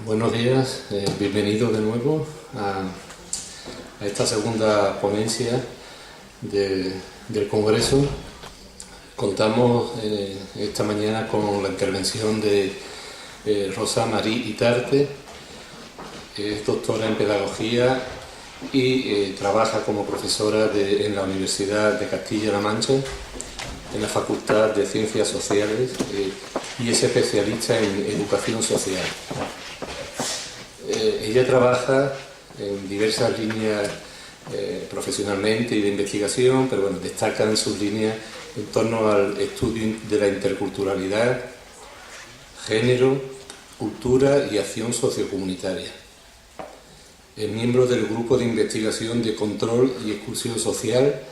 Buenos días, bienvenidos de nuevo a esta segunda ponencia del Congreso. Contamos esta mañana con la intervención de Rosa María Itarte, que es doctora en Pedagogía y trabaja como profesora en la Universidad de Castilla-La Mancha, en la Facultad de Ciencias Sociales, y es especialista en Educación Social. Ella trabaja en diversas líneas profesionalmente y de investigación, pero bueno, destacan sus líneas en torno al estudio de la interculturalidad, género, cultura y acción sociocomunitaria. Es miembro del Grupo de Investigación de Control y Exclusión Social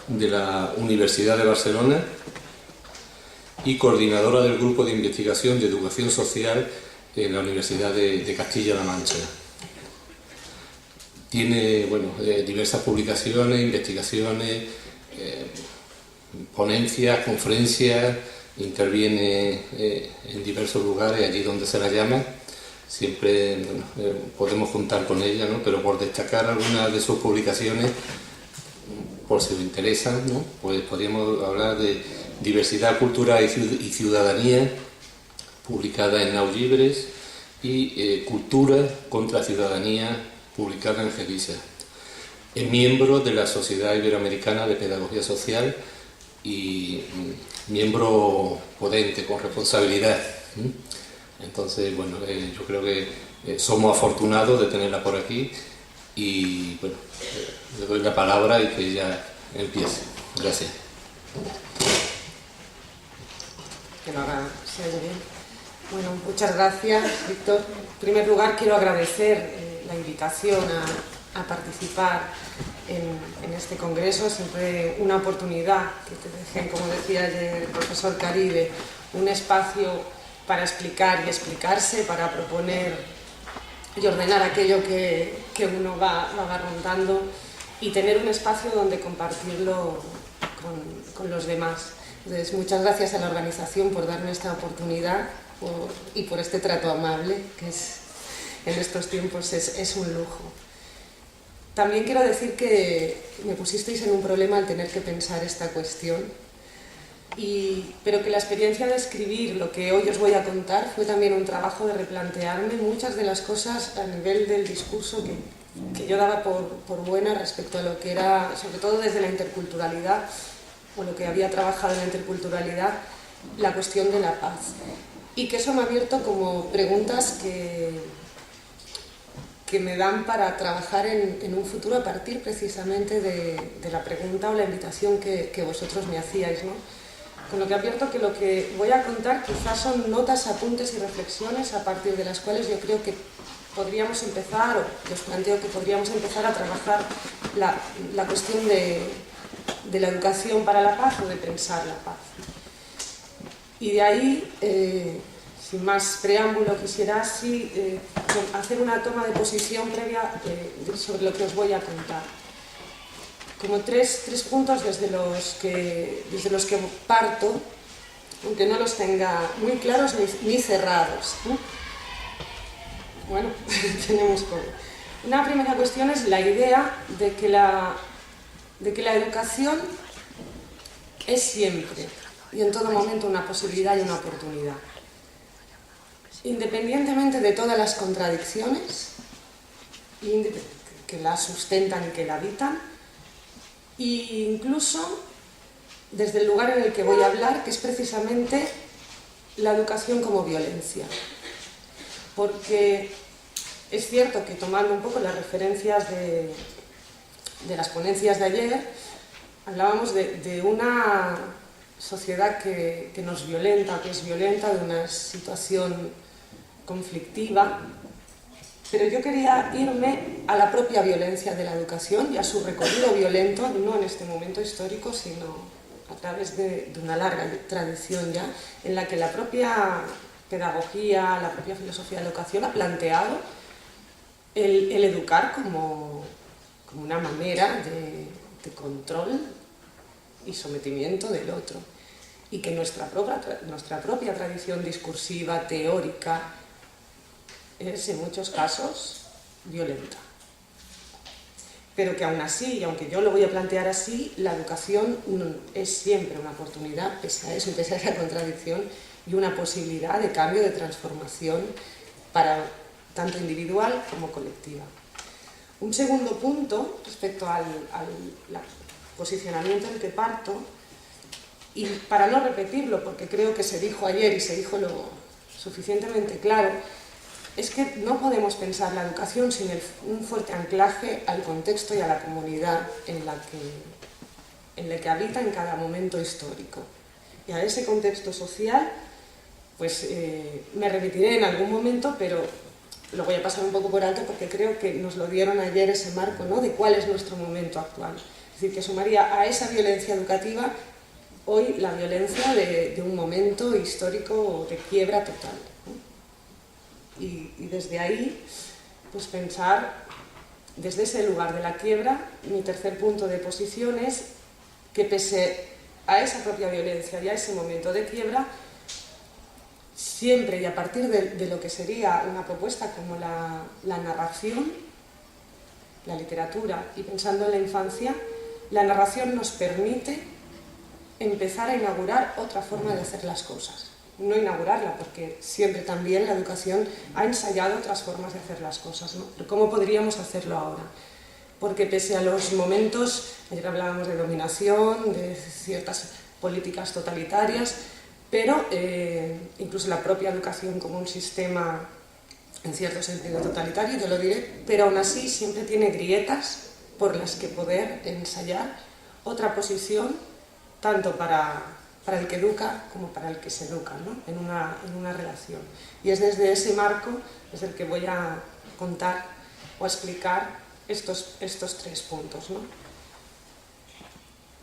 de la Universidad de Barcelona y coordinadora del Grupo de Investigación de Educación Social en la Universidad de Castilla-La Mancha. Tiene diversas publicaciones, investigaciones, ponencias, conferencias, interviene en diversos lugares, allí donde se la llama. Siempre podemos contar con ella, ¿no? Pero por destacar algunas de sus publicaciones, por si os interesan, ¿no? Pues podríamos hablar de Diversidad, Cultura y Ciudadanía, publicada en Nau Llibres, y Cultura contra Ciudadanía, publicada en Gevisa. Es miembro de la Sociedad Iberoamericana de Pedagogía Social y miembro potente, con responsabilidad. Entonces, bueno, yo creo que somos afortunados de tenerla por aquí y, bueno, le doy la palabra y que ella empiece. Gracias. Que lo haga bien. Bueno, muchas gracias, Víctor. En primer lugar, quiero agradecer la invitación a participar en este congreso. Siempre una oportunidad que te dejen, como decía ayer el profesor Caribe, un espacio para explicar y explicarse, para proponer y ordenar aquello que uno va rondando y tener un espacio donde compartirlo con los demás. Entonces, muchas gracias a la organización por darme esta oportunidad y por este trato amable, que en estos tiempos es un lujo. También quiero decir que me pusisteis en un problema al tener que pensar esta cuestión, pero que la experiencia de escribir lo que hoy os voy a contar fue también un trabajo de replantearme muchas de las cosas a nivel del discurso que yo daba por buena respecto a lo que era, sobre todo desde la interculturalidad, o lo que había trabajado en la interculturalidad, la cuestión de la paz. Y que eso me ha abierto como preguntas que me dan para trabajar en un futuro a partir precisamente de la pregunta o la invitación que vosotros me hacíais, ¿no? Con lo que advierto que lo que voy a contar quizás son notas, apuntes y reflexiones a partir de las cuales yo creo que podríamos empezar, o os planteo que podríamos empezar a trabajar la cuestión de la educación para la paz o de pensar la paz. Y de ahí, sin más preámbulo, quisiera así hacer una toma de posición previa sobre lo que os voy a contar. Como tres puntos desde los que parto, aunque no los tenga muy claros ni cerrados, ¿no? Bueno, tenemos como... Una primera cuestión es la idea de que la educación es siempre y en todo momento una posibilidad y una oportunidad, independientemente de todas las contradicciones que la sustentan y que la habitan, e incluso desde el lugar en el que voy a hablar, que es precisamente la educación como violencia. Porque es cierto que, tomando un poco las referencias de las ponencias de ayer, hablábamos de una sociedad que nos violenta, que es violenta, de una situación conflictiva, pero yo quería irme a la propia violencia de la educación y a su recorrido violento, no en este momento histórico, sino a través de una larga tradición ya, en la que la propia pedagogía, la propia filosofía de la educación ha planteado el educar como una manera de control y sometimiento del otro, y que nuestra propia tradición discursiva, teórica, es en muchos casos violenta. Pero que aún así, y aunque yo lo voy a plantear así, la educación es siempre una oportunidad, pese a eso, pese a esa contradicción, y una posibilidad de cambio, de transformación para tanto individual como colectiva. Un segundo punto respecto al posicionamiento del que parto, y para no repetirlo, porque creo que se dijo ayer y se dijo lo suficientemente claro, es que no podemos pensar la educación sin un fuerte anclaje al contexto y a la comunidad en la que habita en cada momento histórico. Y a ese contexto social, pues me remitiré en algún momento, pero lo voy a pasar un poco por alto porque creo que nos lo dieron ayer ese marco, ¿no?, de cuál es nuestro momento actual. Es decir, que sumaría a esa violencia educativa hoy la violencia de un momento histórico de quiebra total, ¿no? Y desde ahí, pues pensar, desde ese lugar de la quiebra, mi tercer punto de posición es que pese a esa propia violencia y a ese momento de quiebra, siempre y a partir de lo que sería una propuesta como la narración, la literatura, y pensando en la infancia, la narración nos permite empezar a inaugurar otra forma de hacer las cosas. No inaugurarla, porque siempre también la educación ha ensayado otras formas de hacer las cosas, ¿no? Pero ¿cómo podríamos hacerlo ahora? Porque pese a los momentos, ayer hablábamos de dominación, de ciertas políticas totalitarias, pero incluso la propia educación como un sistema en cierto sentido totalitario, yo lo diré, pero aún así siempre tiene grietas por las que poder ensayar otra posición, tanto para el que educa como para el que se educa, ¿no?, en una relación. Y es desde ese marco desde el que voy a contar o a explicar estos tres puntos, ¿no?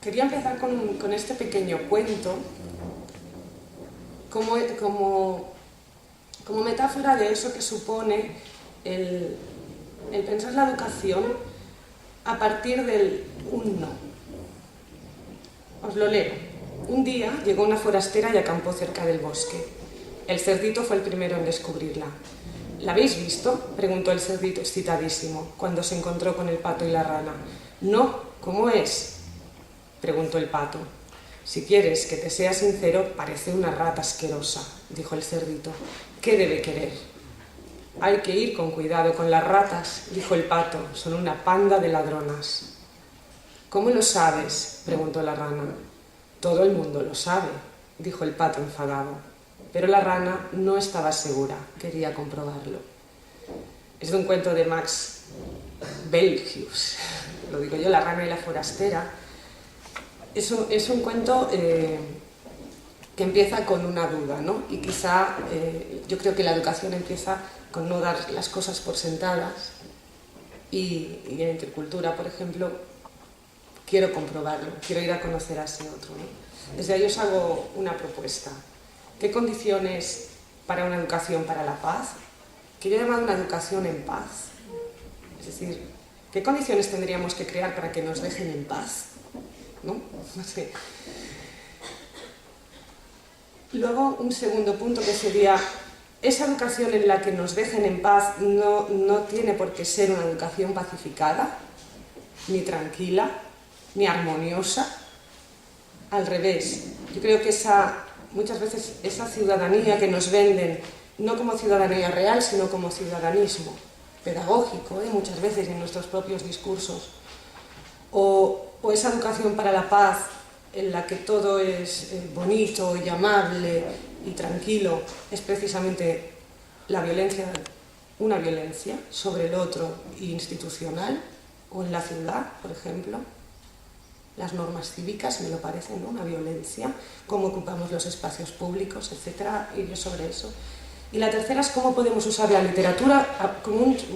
Quería empezar con este pequeño cuento como metáfora de eso que supone el pensar la educación a partir del un no. Os lo leo. Un día llegó una forastera y acampó cerca del bosque. El cerdito fue el primero en descubrirla. ¿La habéis visto?, preguntó el cerdito excitadísimo, cuando se encontró con el pato y la rana. No, ¿cómo es?, preguntó el pato. Si quieres que te sea sincero, parece una rata asquerosa, dijo el cerdito. ¿Qué debe querer? Hay que ir con cuidado con las ratas, dijo el pato, son una panda de ladronas. ¿Cómo lo sabes?, preguntó la rana. Todo el mundo lo sabe, dijo el pato enfadado, pero la rana no estaba segura, quería comprobarlo. Es de un cuento de Max Beilhius, lo digo yo, La rana y la forastera. Es un cuento que empieza con una duda, ¿no? Y quizá yo creo que la educación empieza con no dar las cosas por sentadas y en intercultura, por ejemplo, quiero comprobarlo, quiero ir a conocer a ese otro, ¿no? Desde ahí os hago una propuesta. ¿Qué condiciones para una educación para la paz? Que yo he llamado una educación en paz. Es decir, ¿qué condiciones tendríamos que crear para que nos dejen en paz? ¿No? No sé. Luego, un segundo punto que sería, esa educación en la que nos dejen en paz no tiene por qué ser una educación pacificada, ni tranquila, ni armoniosa. Al revés, yo creo que muchas veces esa ciudadanía que nos venden, no como ciudadanía real, sino como ciudadanismo pedagógico, muchas veces en nuestros propios discursos, o esa educación para la paz en la que todo es bonito y amable y tranquilo, es precisamente la violencia, una violencia sobre el otro institucional, o en la ciudad, por ejemplo. Las normas cívicas, me lo parece, ¿no?, una violencia, cómo ocupamos los espacios públicos, etcétera, y yo sobre eso. Y la tercera es cómo podemos usar la literatura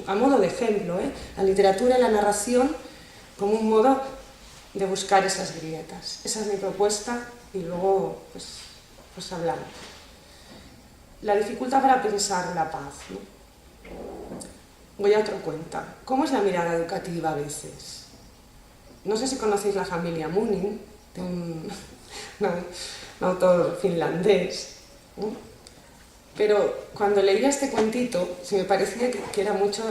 a modo de ejemplo, la literatura y la narración como un modo de buscar esas grietas. Esa es mi propuesta y luego pues hablamos. La dificultad para pensar la paz, ¿no? Voy a otro cuento. ¿Cómo es la mirada educativa a veces? No sé si conocéis la familia Munin, de un autor finlandés, ¿no? Pero cuando leía este cuentito, se me parecía que era mucho,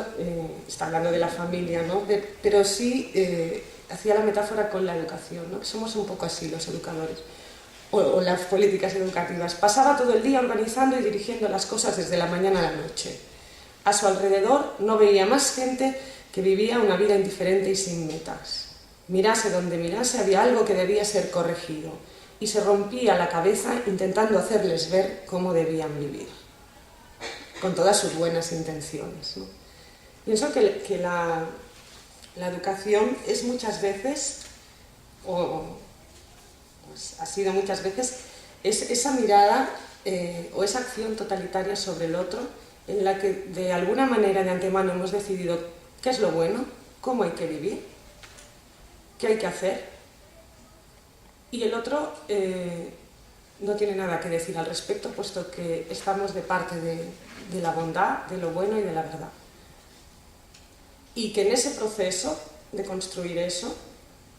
está hablando de la familia, ¿no? Pero sí hacía la metáfora con la educación, ¿no? Que somos un poco así los educadores, o las políticas educativas. Pasaba todo el día organizando y dirigiendo las cosas desde la mañana a la noche. A su alrededor no veía más gente que vivía una vida indiferente y sin metas. Mirase donde mirase, había algo que debía ser corregido, y se rompía la cabeza intentando hacerles ver cómo debían vivir, con todas sus buenas intenciones, ¿no? Pienso que la educación es muchas veces, pues ha sido muchas veces, es esa mirada o esa acción totalitaria sobre el otro, en la que de alguna manera de antemano hemos decidido qué es lo bueno, cómo hay que vivir, qué hay que hacer, y el otro no tiene nada que decir al respecto, puesto que estamos de parte de la bondad, de lo bueno y de la verdad. Y que en ese proceso de construir eso,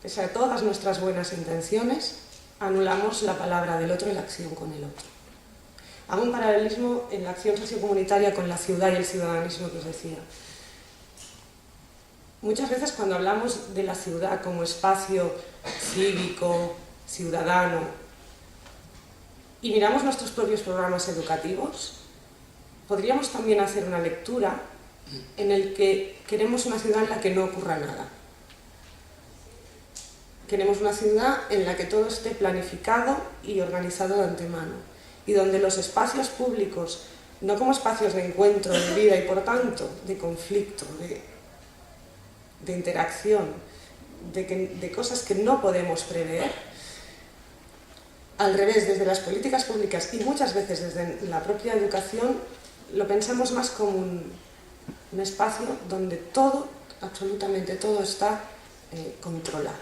pese a todas nuestras buenas intenciones, anulamos la palabra del otro y la acción con el otro. Hago un paralelismo en la acción sociocomunitaria con la ciudad y el ciudadanismo que os decía. Muchas veces cuando hablamos de la ciudad como espacio cívico, ciudadano, y miramos nuestros propios programas educativos, podríamos también hacer una lectura en el que queremos una ciudad en la que no ocurra nada. Queremos una ciudad en la que todo esté planificado y organizado de antemano, y donde los espacios públicos, no como espacios de encuentro, de vida y por tanto de conflicto, de interacción, de cosas que no podemos prever, al revés, desde las políticas públicas y muchas veces desde la propia educación, lo pensamos más como un espacio donde todo, absolutamente todo, está controlado,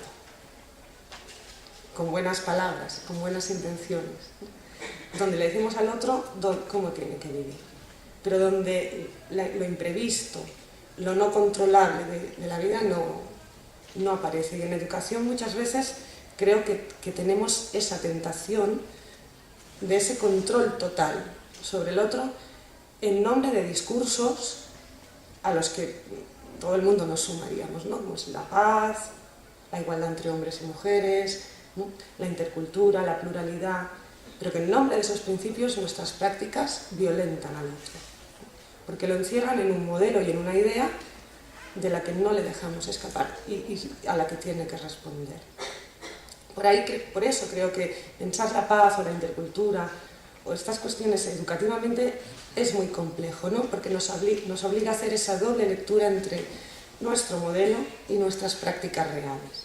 con buenas palabras, con buenas intenciones, ¿no? Donde le decimos al otro cómo tiene que vivir, pero donde lo imprevisto, lo no controlable de la vida no aparece. Y en educación muchas veces creo que tenemos esa tentación de ese control total sobre el otro en nombre de discursos a los que todo el mundo nos sumaríamos, ¿no? Como es la paz, la igualdad entre hombres y mujeres, ¿no? La intercultura, la pluralidad, pero que en nombre de esos principios nuestras prácticas violentan al otro, porque lo encierran en un modelo y en una idea de la que no le dejamos escapar y a la que tiene que responder. Por eso creo que pensar la paz o la intercultura o estas cuestiones educativamente es muy complejo, ¿no? Porque nos obliga a hacer esa doble lectura entre nuestro modelo y nuestras prácticas reales.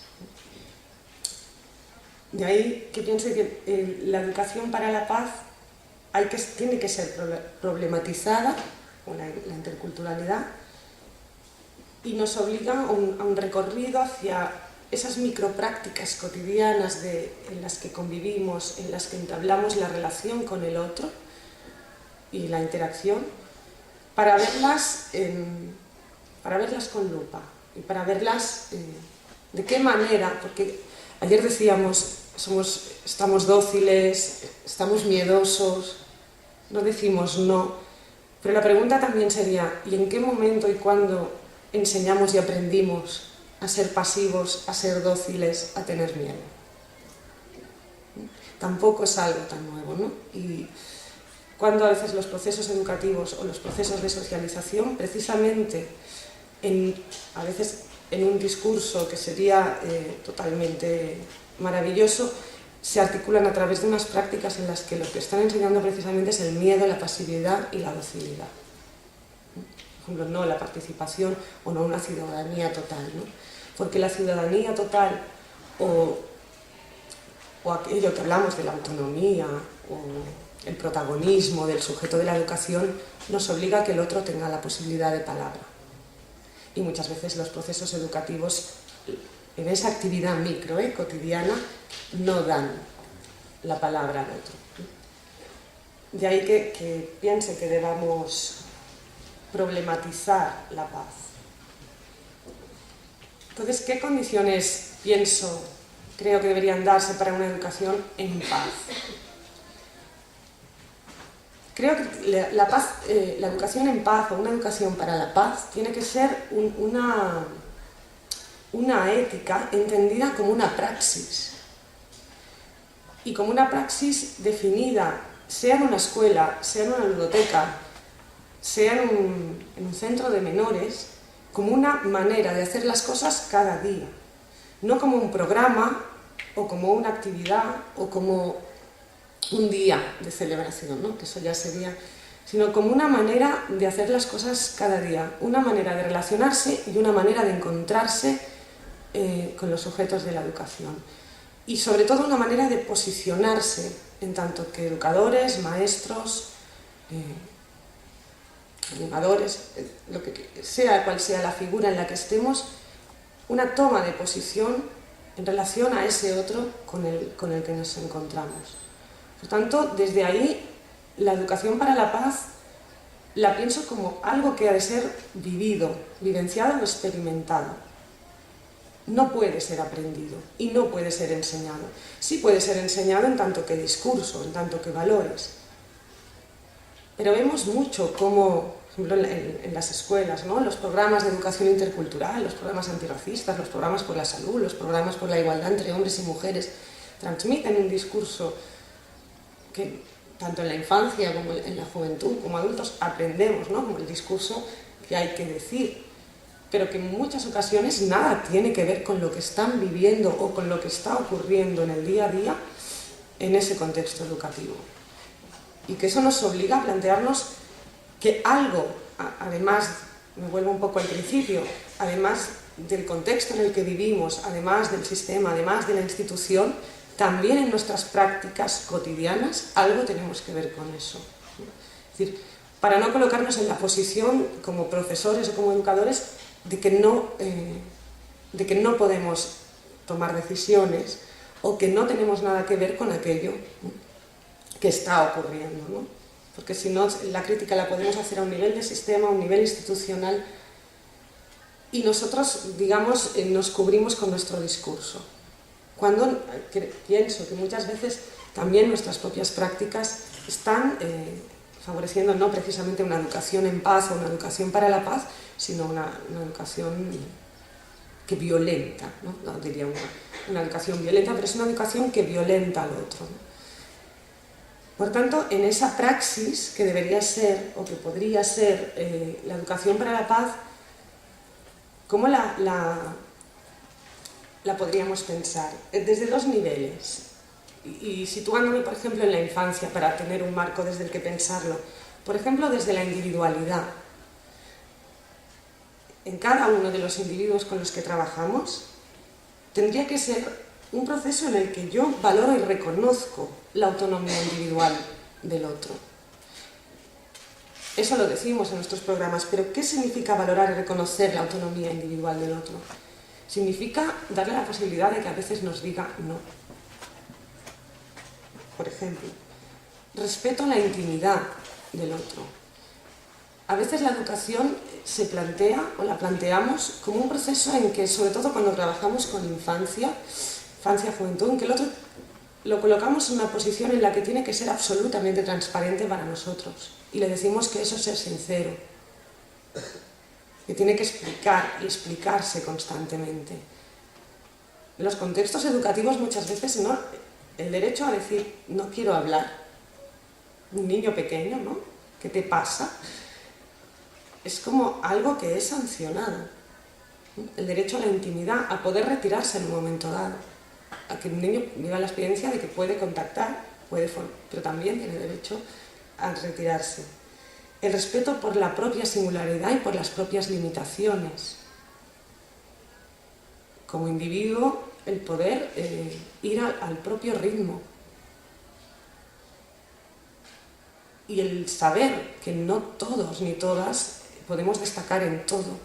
De ahí que piense que la educación para la paz tiene que ser problematizada, con la interculturalidad, y nos obliga a un recorrido hacia esas microprácticas cotidianas en las que convivimos, en las que entablamos la relación con el otro y la interacción, para verlas con lupa y para verlas de qué manera, porque ayer decíamos, estamos dóciles, estamos miedosos, no decimos no, pero la pregunta también sería, ¿y en qué momento y cuándo enseñamos y aprendimos a ser pasivos, a ser dóciles, a tener miedo? Tampoco es algo tan nuevo, ¿no? Y cuando a veces los procesos educativos o los procesos de socialización, precisamente a veces en un discurso que sería totalmente maravilloso, se articulan a través de unas prácticas en las que lo que están enseñando precisamente es el miedo, la pasividad y la docilidad. Por ejemplo, no la participación o no una ciudadanía total, ¿no? Porque la ciudadanía total o aquello que hablamos de la autonomía o el protagonismo del sujeto de la educación nos obliga a que el otro tenga la posibilidad de palabra. Y muchas veces los procesos educativos en esa actividad micro, cotidiana, no dan la palabra al otro. De ahí que piense que debamos problematizar la paz. Entonces, ¿qué condiciones creo que deberían darse para una educación en paz? creo que la paz, la educación en paz o una educación para la paz tiene que ser una ética entendida como una praxis. Y como una praxis definida, sea en una escuela, sea en una biblioteca, sea en un centro de menores, como una manera de hacer las cosas cada día. No como un programa, o como una actividad, o como un día de celebración, ¿no? Que eso ya sería... sino como una manera de hacer las cosas cada día, una manera de relacionarse y una manera de encontrarse con los sujetos de la educación. Y sobre todo una manera de posicionarse en tanto que educadores, maestros, animadores, lo que sea, cual sea la figura en la que estemos, una toma de posición en relación a ese otro con el que nos encontramos. Por tanto, desde ahí, la educación para la paz la pienso como algo que ha de ser vivido, vivenciado o experimentado. No puede ser aprendido y no puede ser enseñado. Sí puede ser enseñado en tanto que discurso, en tanto que valores. Pero vemos mucho cómo, por ejemplo, en las escuelas, ¿no? Los programas de educación intercultural, los programas antirracistas, los programas por la salud, los programas por la igualdad entre hombres y mujeres, transmiten un discurso que tanto en la infancia como en la juventud, como adultos, aprendemos, ¿no? Como el discurso que hay que decir, pero que en muchas ocasiones nada tiene que ver con lo que están viviendo o con lo que está ocurriendo en el día a día en ese contexto educativo. Y que eso nos obliga a plantearnos que algo, además, me vuelvo un poco al principio, además del contexto en el que vivimos, además del sistema, además de la institución, también en nuestras prácticas cotidianas algo tenemos que ver con eso. Es decir, para no colocarnos en la posición como profesores o como educadores de que no podemos tomar decisiones o que no tenemos nada que ver con aquello que está ocurriendo, ¿no? Porque si no, la crítica la podemos hacer a un nivel de sistema, a un nivel institucional, y nosotros, digamos, nos cubrimos con nuestro discurso. Cuando pienso que muchas veces también nuestras propias prácticas están favoreciendo no precisamente una educación en paz o una educación para la paz, sino una educación que violenta, ¿no? No diría una educación violenta, pero es una educación que violenta al otro, ¿no? Por tanto, en esa praxis que debería ser, o que podría ser, la educación para la paz, ¿cómo la podríamos pensar? Desde dos niveles. Y situándome, por ejemplo, en la infancia, para tener un marco desde el que pensarlo. Por ejemplo, desde la individualidad. En cada uno de los individuos con los que trabajamos, tendría que ser un proceso en el que yo valoro y reconozco la autonomía individual del otro. Eso lo decimos en nuestros programas, pero ¿qué significa valorar y reconocer la autonomía individual del otro? Significa darle la posibilidad de que a veces nos diga no. Por ejemplo, respeto a la intimidad del otro. A veces la educación se plantea, o la planteamos, como un proceso en que, sobre todo cuando trabajamos con infancia, juventud, en que el otro lo colocamos en una posición en la que tiene que ser absolutamente transparente para nosotros. Y le decimos que eso es ser sincero, que tiene que explicar y explicarse constantemente. En los contextos educativos muchas veces, ¿no?, el derecho a decir no quiero hablar, un niño pequeño, ¿no?, ¿qué te pasa?, es como algo que es sancionado. El derecho a la intimidad, a poder retirarse en un momento dado, a que un niño viva la experiencia de que puede contactar, pero también tiene derecho a retirarse. El respeto por la propia singularidad y por las propias limitaciones. Como individuo, el poder ir al propio ritmo. Y el saber que no todos ni todas podemos destacar en todo,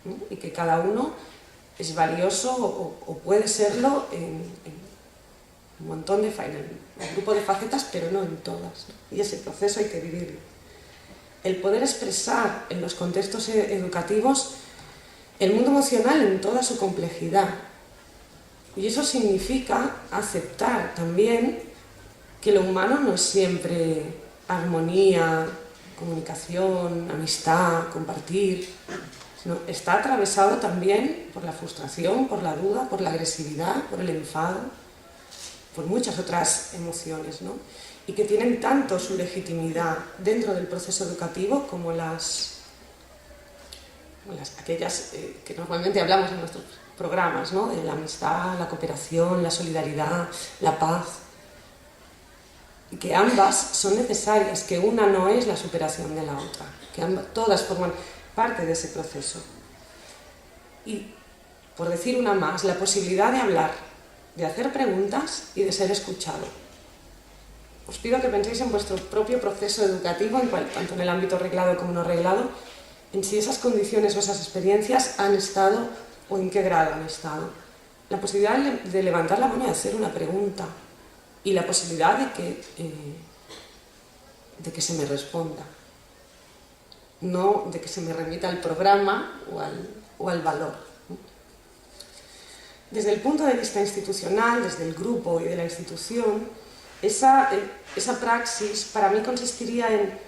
¿no? Y que cada uno es valioso o puede serlo en un montón de un grupo de facetas, pero no en todas, ¿no? Y ese proceso hay que vivirlo. El poder expresar en los contextos educativos el mundo emocional en toda su complejidad. Y eso significa aceptar también que lo humano no es siempre armonía, comunicación, amistad, compartir, sino está atravesado también por la frustración, por la duda, por la agresividad, por el enfado, por muchas otras emociones, ¿no? Y que tienen tanto su legitimidad dentro del proceso educativo como aquellas que normalmente hablamos en nuestros programas, ¿no? De la amistad, la cooperación, la solidaridad, la paz, y que ambas son necesarias, que una no es la superación de la otra, que todas forman parte de ese proceso. Y, por decir una más, la posibilidad de hablar, de hacer preguntas y de ser escuchado. Os pido que penséis en vuestro propio proceso educativo, tanto en el ámbito reglado como no reglado, en si esas condiciones o esas experiencias han estado o en qué grado han estado. La posibilidad de levantar la mano y hacer una pregunta, y la posibilidad de que se me responda, no de que se me remita al programa o al valor. Desde el punto de vista institucional, desde el grupo y de la institución, esa praxis para mí consistiría en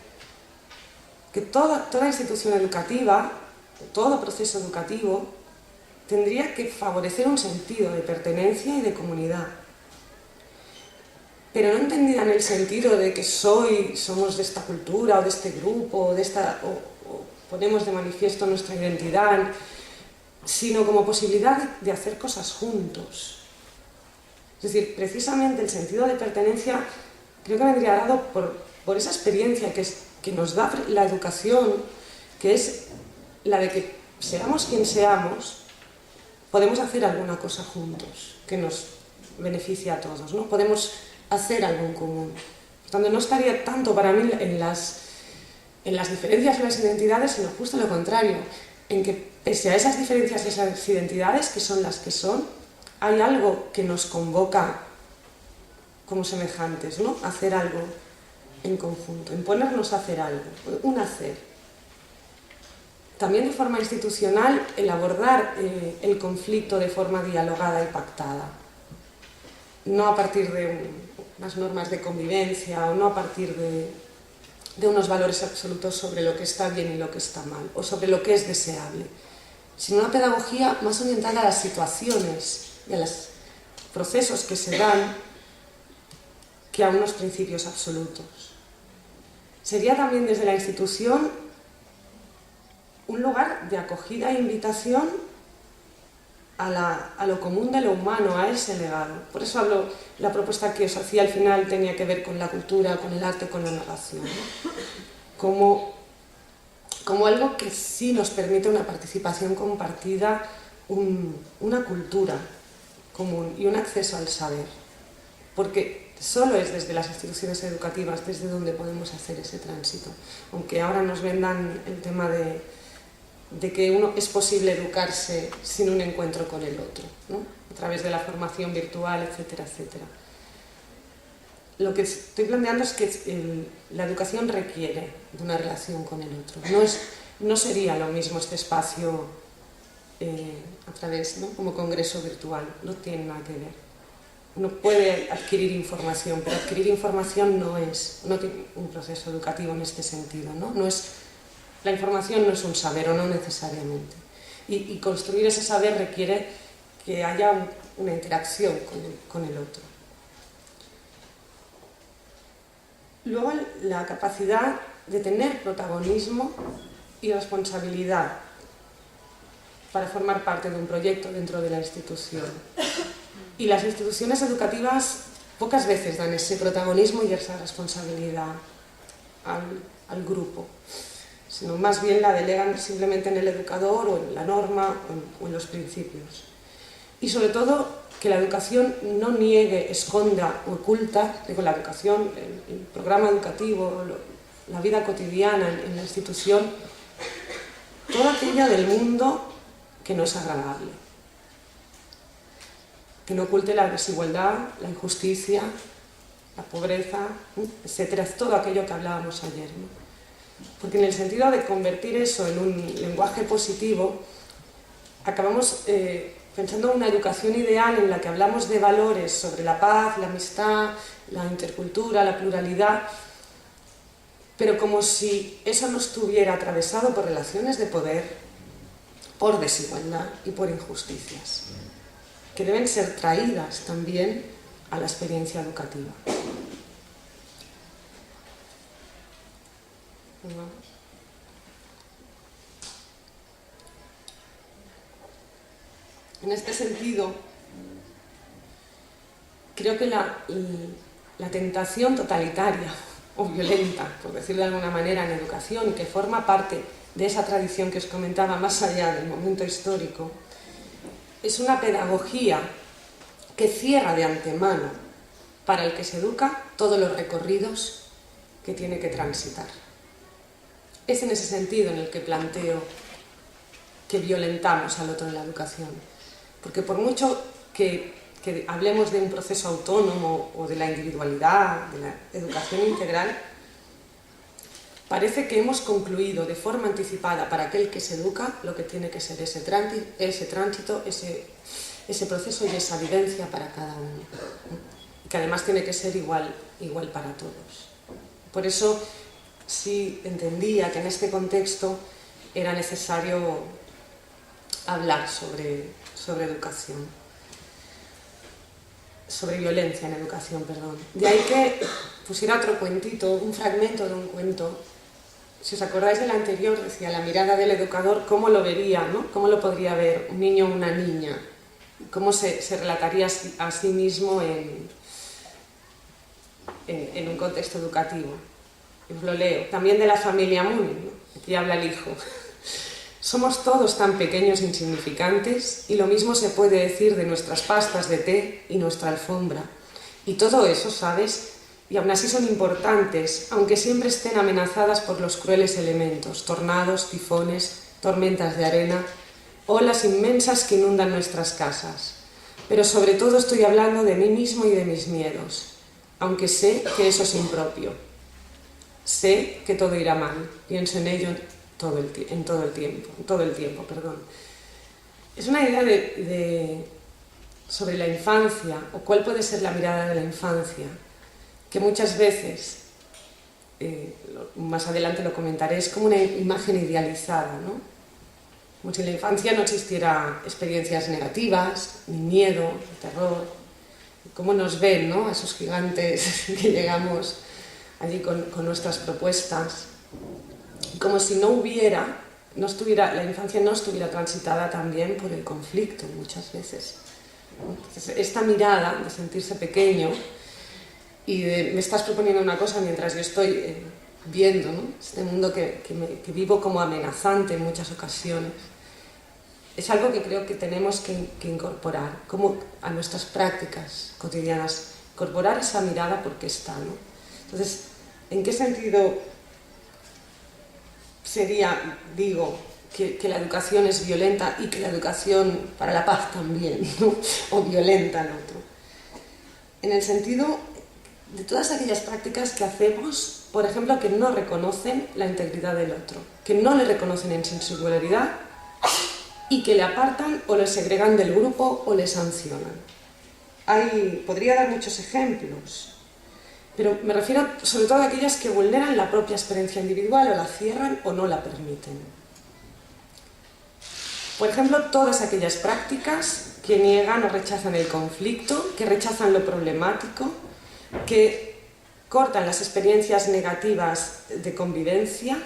que toda institución educativa, todo proceso educativo, tendría que favorecer un sentido de pertenencia y de comunidad. Pero no entendida en el sentido de que somos de esta cultura o de este grupo, o ponemos de manifiesto nuestra identidad, sino como posibilidad de hacer cosas juntos. Es decir, precisamente el sentido de pertenencia creo que vendría dado por esa experiencia que nos da la educación, que es la de que seamos quien seamos, podemos hacer alguna cosa juntos, que nos beneficie a todos, ¿no? Podemos hacer algo en común. Por tanto, no estaría tanto para mí en las diferencias o las identidades, sino justo lo contrario, en que pese a esas diferencias y esas identidades, que son las que son, hay algo que nos convoca como semejantes, ¿no? A hacer algo en conjunto, en ponernos a hacer algo, un hacer. También de forma institucional, el abordar el conflicto de forma dialogada y pactada, no a partir de unas normas de convivencia o no a partir de unos valores absolutos sobre lo que está bien y lo que está mal, o sobre lo que es deseable, sino una pedagogía más orientada a las situaciones y a los procesos que se dan que a unos principios absolutos. Sería también desde la institución un lugar de acogida e invitación a lo común de lo humano, a ese legado. Por eso la propuesta que os hacía al final tenía que ver con la cultura, con el arte, con la narración, ¿no? Como algo que sí nos permite una participación compartida, una cultura común y un acceso al saber. Porque solo es desde las instituciones educativas desde donde podemos hacer ese tránsito. Aunque ahora nos vendan el tema de que es posible educarse sin un encuentro con el otro, ¿no? A través de la formación virtual, etcétera, etcétera. Lo que estoy planteando es que la educación requiere de una relación con el otro. No sería lo mismo este espacio a través, ¿no? Como congreso virtual, no tiene nada que ver. Uno puede adquirir información, pero adquirir información no tiene un proceso educativo en este sentido, ¿no? La información no es un saber, o no necesariamente. Y construir ese saber requiere que haya una interacción con el otro. Luego, la capacidad de tener protagonismo y responsabilidad para formar parte de un proyecto dentro de la institución. Y las instituciones educativas pocas veces dan ese protagonismo y esa responsabilidad al grupo, sino más bien la delegan simplemente en el educador o en la norma o en los principios. Y sobre todo, que la educación no niegue, esconda o oculta, la educación, el programa educativo, la vida cotidiana en la institución, todo aquello del mundo que no es agradable. Que no oculte la desigualdad, la injusticia, la pobreza, etcétera, todo aquello que hablábamos ayer, ¿no? Porque en el sentido de convertir eso en un lenguaje positivo, acabamos pensando en una educación ideal en la que hablamos de valores sobre la paz, la amistad, la intercultura, la pluralidad, pero como si eso no estuviera atravesado por relaciones de poder, por desigualdad y por injusticias, que deben ser traídas también a la experiencia educativa. En este sentido, creo que la tentación totalitaria o violenta, por decirlo de alguna manera, en educación, y que forma parte de esa tradición que os comentaba más allá del momento histórico, es una pedagogía que cierra de antemano para el que se educa todos los recorridos que tiene que transitar. Es en ese sentido en el que planteo que violentamos al otro en la educación, porque por mucho que hablemos de un proceso autónomo o de la individualidad, de la educación integral, parece que hemos concluido de forma anticipada para aquel que se educa lo que tiene que ser ese tránsito, ese proceso y esa vivencia para cada uno, que además tiene que ser igual para todos. Por eso sí entendía que en este contexto era necesario hablar sobre educación, sobre violencia en educación, perdón. De ahí que pusiera otro cuentito, un fragmento de un cuento. Si os acordáis del anterior, decía la mirada del educador, cómo lo vería, ¿no? Cómo lo podría ver un niño o una niña, cómo se relataría a sí mismo en un contexto educativo. Os lo leo. También de la familia Moon, ¿no? Aquí habla el hijo. Somos todos tan pequeños e insignificantes, y lo mismo se puede decir de nuestras pastas de té y nuestra alfombra. Y todo eso, ¿sabes? Y aún así son importantes, aunque siempre estén amenazadas por los crueles elementos, tornados, tifones, tormentas de arena, olas inmensas que inundan nuestras casas. Pero sobre todo estoy hablando de mí mismo y de mis miedos, aunque sé que eso es impropio. Sé que todo irá mal, pienso en ello todo el tiempo. Es una idea sobre la infancia, o cuál puede ser la mirada de la infancia, que muchas veces, más adelante lo comentaré, es como una imagen idealizada, ¿no? Como si en la infancia no existiera experiencias negativas, ni miedo, ni terror. Cómo nos ven, ¿no? A esos gigantes que llegamos allí con nuestras propuestas. Como si la infancia no estuviera transitada también por el conflicto muchas veces. Entonces, esta mirada de sentirse pequeño y de me estás proponiendo una cosa mientras yo estoy viendo, ¿no? Este mundo que vivo como amenazante en muchas ocasiones, es algo que creo que tenemos que incorporar como a nuestras prácticas cotidianas, incorporar esa mirada porque está, ¿no? Entonces, ¿en qué sentido sería, digo, que la educación es violenta y que la educación para la paz también, ¿no? O violenta al otro? En el sentido de todas aquellas prácticas que hacemos, por ejemplo, que no reconocen la integridad del otro, que no le reconocen en su singularidad y que le apartan o le segregan del grupo o le sancionan. Podría dar muchos ejemplos, pero me refiero sobre todo a aquellas que vulneran la propia experiencia individual o la cierran o no la permiten. Por ejemplo, todas aquellas prácticas que niegan o rechazan el conflicto, que rechazan lo problemático, que cortan las experiencias negativas de convivencia,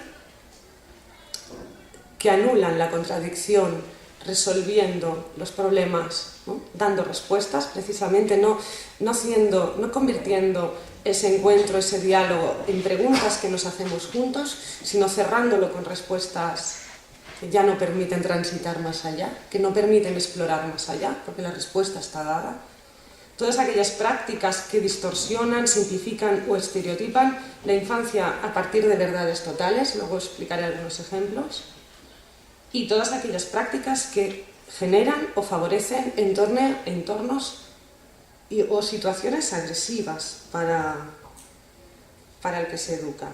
que anulan la contradicción resolviendo los problemas, ¿no? Dando respuestas, precisamente no convirtiendo ese encuentro, ese diálogo en preguntas que nos hacemos juntos, sino cerrándolo con respuestas que ya no permiten transitar más allá, que no permiten explorar más allá, porque la respuesta está dada. Todas aquellas prácticas que distorsionan, simplifican o estereotipan la infancia a partir de verdades totales, luego explicaré algunos ejemplos, y todas aquellas prácticas que generan o favorecen entornos o situaciones agresivas para el que se educa.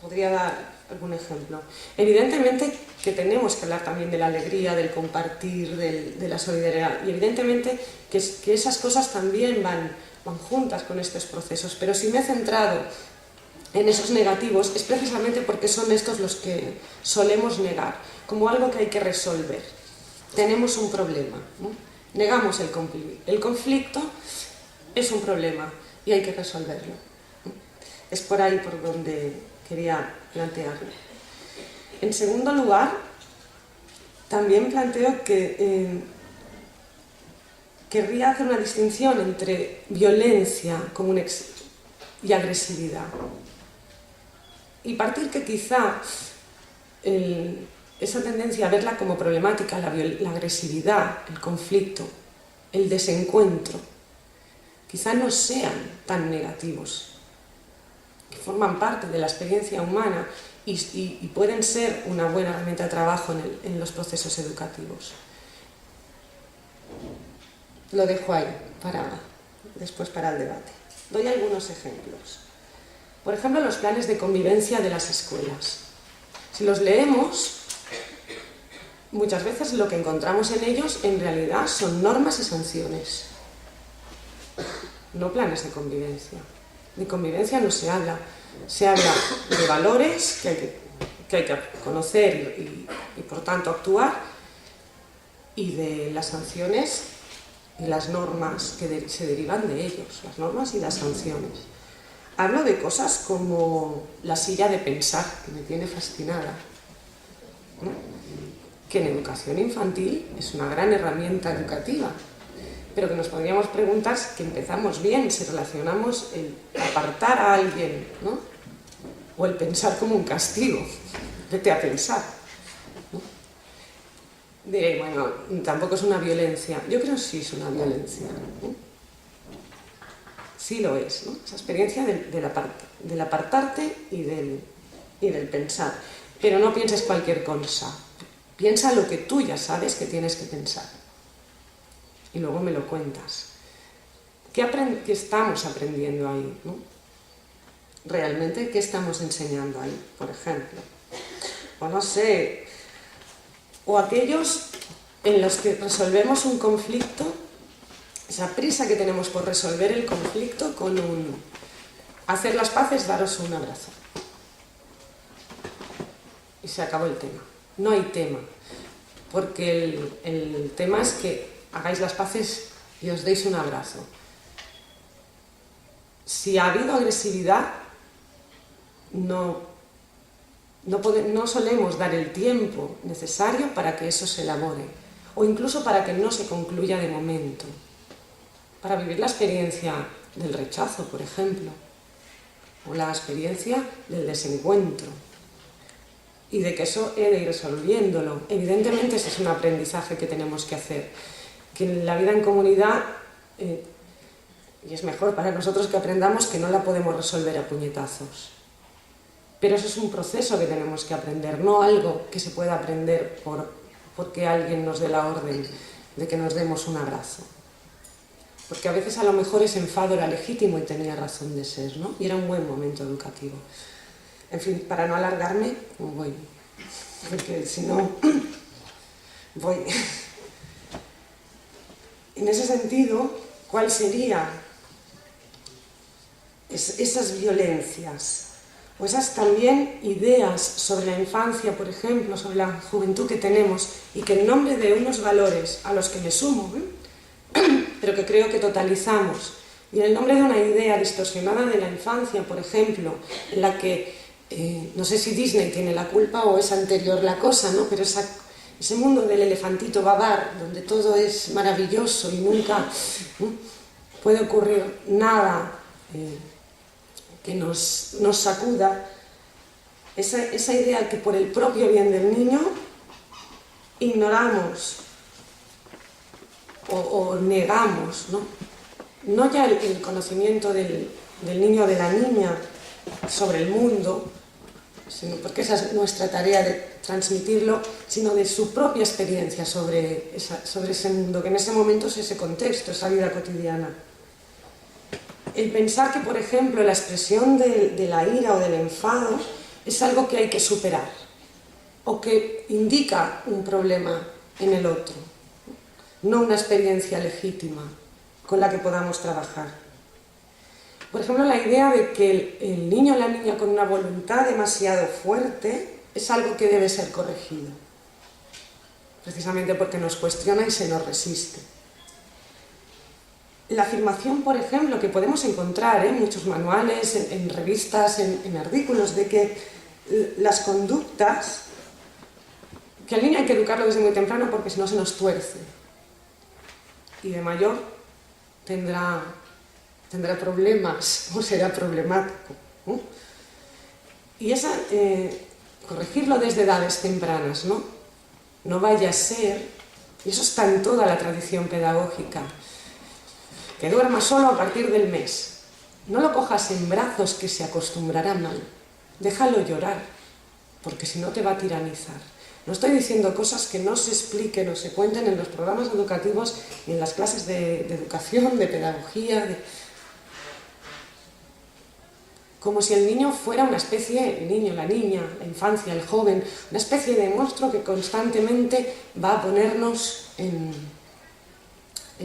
Podría dar algún ejemplo. Evidentemente que tenemos que hablar también de la alegría, del compartir, de la solidaridad, y evidentemente que esas cosas también van juntas con estos procesos, pero si me he centrado en esos negativos es precisamente porque son estos los que solemos negar, como algo que hay que resolver. Tenemos un problema, ¿no? Negamos el conflicto. El conflicto es un problema y hay que resolverlo. Es por ahí por donde quería plantearlo. En segundo lugar, también planteo que querría hacer una distinción entre violencia y agresividad. Y partir que quizá esa tendencia a verla como problemática, la agresividad, el conflicto, el desencuentro, quizá no sean tan negativos, que forman parte de la experiencia humana y pueden ser una buena herramienta de trabajo en los procesos educativos. Lo dejo ahí después para el debate. Doy algunos ejemplos. Por ejemplo, los planes de convivencia de las escuelas. Si los leemos, muchas veces lo que encontramos en ellos en realidad son normas y sanciones, no planes de convivencia. De convivencia no se habla, se habla de valores que hay que conocer y por tanto actuar, y de las sanciones y las normas que se derivan de ellos, las normas y las sanciones. Hablo de cosas como la silla de pensar, que me tiene fascinada, ¿no? Que en educación infantil es una gran herramienta educativa, pero que nos podríamos preguntar que empezamos bien, si relacionamos el apartar a alguien, ¿no? O el pensar como un castigo, vete a pensar, ¿no? Bueno, tampoco es una violencia. Yo creo que sí es una violencia, ¿no? Sí lo es, ¿no? Esa experiencia del apartarte y del pensar. Pero no pienses cualquier cosa. Piensa lo que tú ya sabes que tienes que pensar. Y luego me lo cuentas. ¿Qué estamos aprendiendo ahí, ¿no? Realmente, ¿qué estamos enseñando ahí, por ejemplo? O no sé, o aquellos en los que resolvemos un conflicto, esa prisa que tenemos por resolver el conflicto con hacer las paces, daros un abrazo. Y se acabó el tema. No hay tema, porque el tema es que hagáis las paces y os deis un abrazo. Si ha habido agresividad, no solemos dar el tiempo necesario para que eso se elabore, o incluso para que no se concluya de momento, para vivir la experiencia del rechazo, por ejemplo, o la experiencia del desencuentro, y de que eso he de ir resolviéndolo. Evidentemente ese es un aprendizaje que tenemos que hacer, que en la vida en comunidad, y es mejor para nosotros que aprendamos que no la podemos resolver a puñetazos. Pero eso es un proceso que tenemos que aprender, no algo que se pueda aprender porque alguien nos dé la orden de que nos demos un abrazo. Porque a veces a lo mejor ese enfado era legítimo y tenía razón de ser, ¿no? Y era un buen momento educativo. En fin, para no alargarme, voy, porque si no, voy. En ese sentido, ¿cuál sería esas violencias? O esas también ideas sobre la infancia, por ejemplo, sobre la juventud que tenemos, y que en nombre de unos valores a los que me sumo, pero que creo que totalizamos, y en el nombre de una idea distorsionada de la infancia, por ejemplo, en la que, no sé si Disney tiene la culpa o es anterior la cosa, ¿no? Pero ese mundo del elefantito babar, donde todo es maravilloso y nunca puede ocurrir nada que nos sacuda, esa idea que por el propio bien del niño ignoramos o negamos, ¿no? No ya el conocimiento del niño o de la niña sobre el mundo, sino porque esa es nuestra tarea de transmitirlo, sino de su propia experiencia sobre ese mundo, que en ese momento es ese contexto, esa vida cotidiana. El pensar que, por ejemplo, la expresión de la ira o del enfado es algo que hay que superar o que indica un problema en el otro, no una experiencia legítima con la que podamos trabajar. Por ejemplo, la idea de que el niño o la niña con una voluntad demasiado fuerte es algo que debe ser corregido, precisamente porque nos cuestiona y se nos resiste. La afirmación, por ejemplo, que podemos encontrar en muchos manuales, en revistas, en artículos, de que las conductas, que al niño hay que educarlo desde muy temprano porque si no se nos tuerce, y de mayor tendrá problemas o será problemático, ¿no? Y corregirlo desde edades tempranas, ¿no? No vaya a ser, y eso está en toda la tradición pedagógica, que duerma solo a partir del mes. No lo cojas en brazos, que se acostumbrará mal. Déjalo llorar, porque si no te va a tiranizar. No estoy diciendo cosas que no se expliquen o se cuenten en los programas educativos y en las clases de educación, de pedagogía, como si el niño fuera una especie, el niño, la niña, la infancia, el joven, una especie de monstruo que constantemente va a ponernos en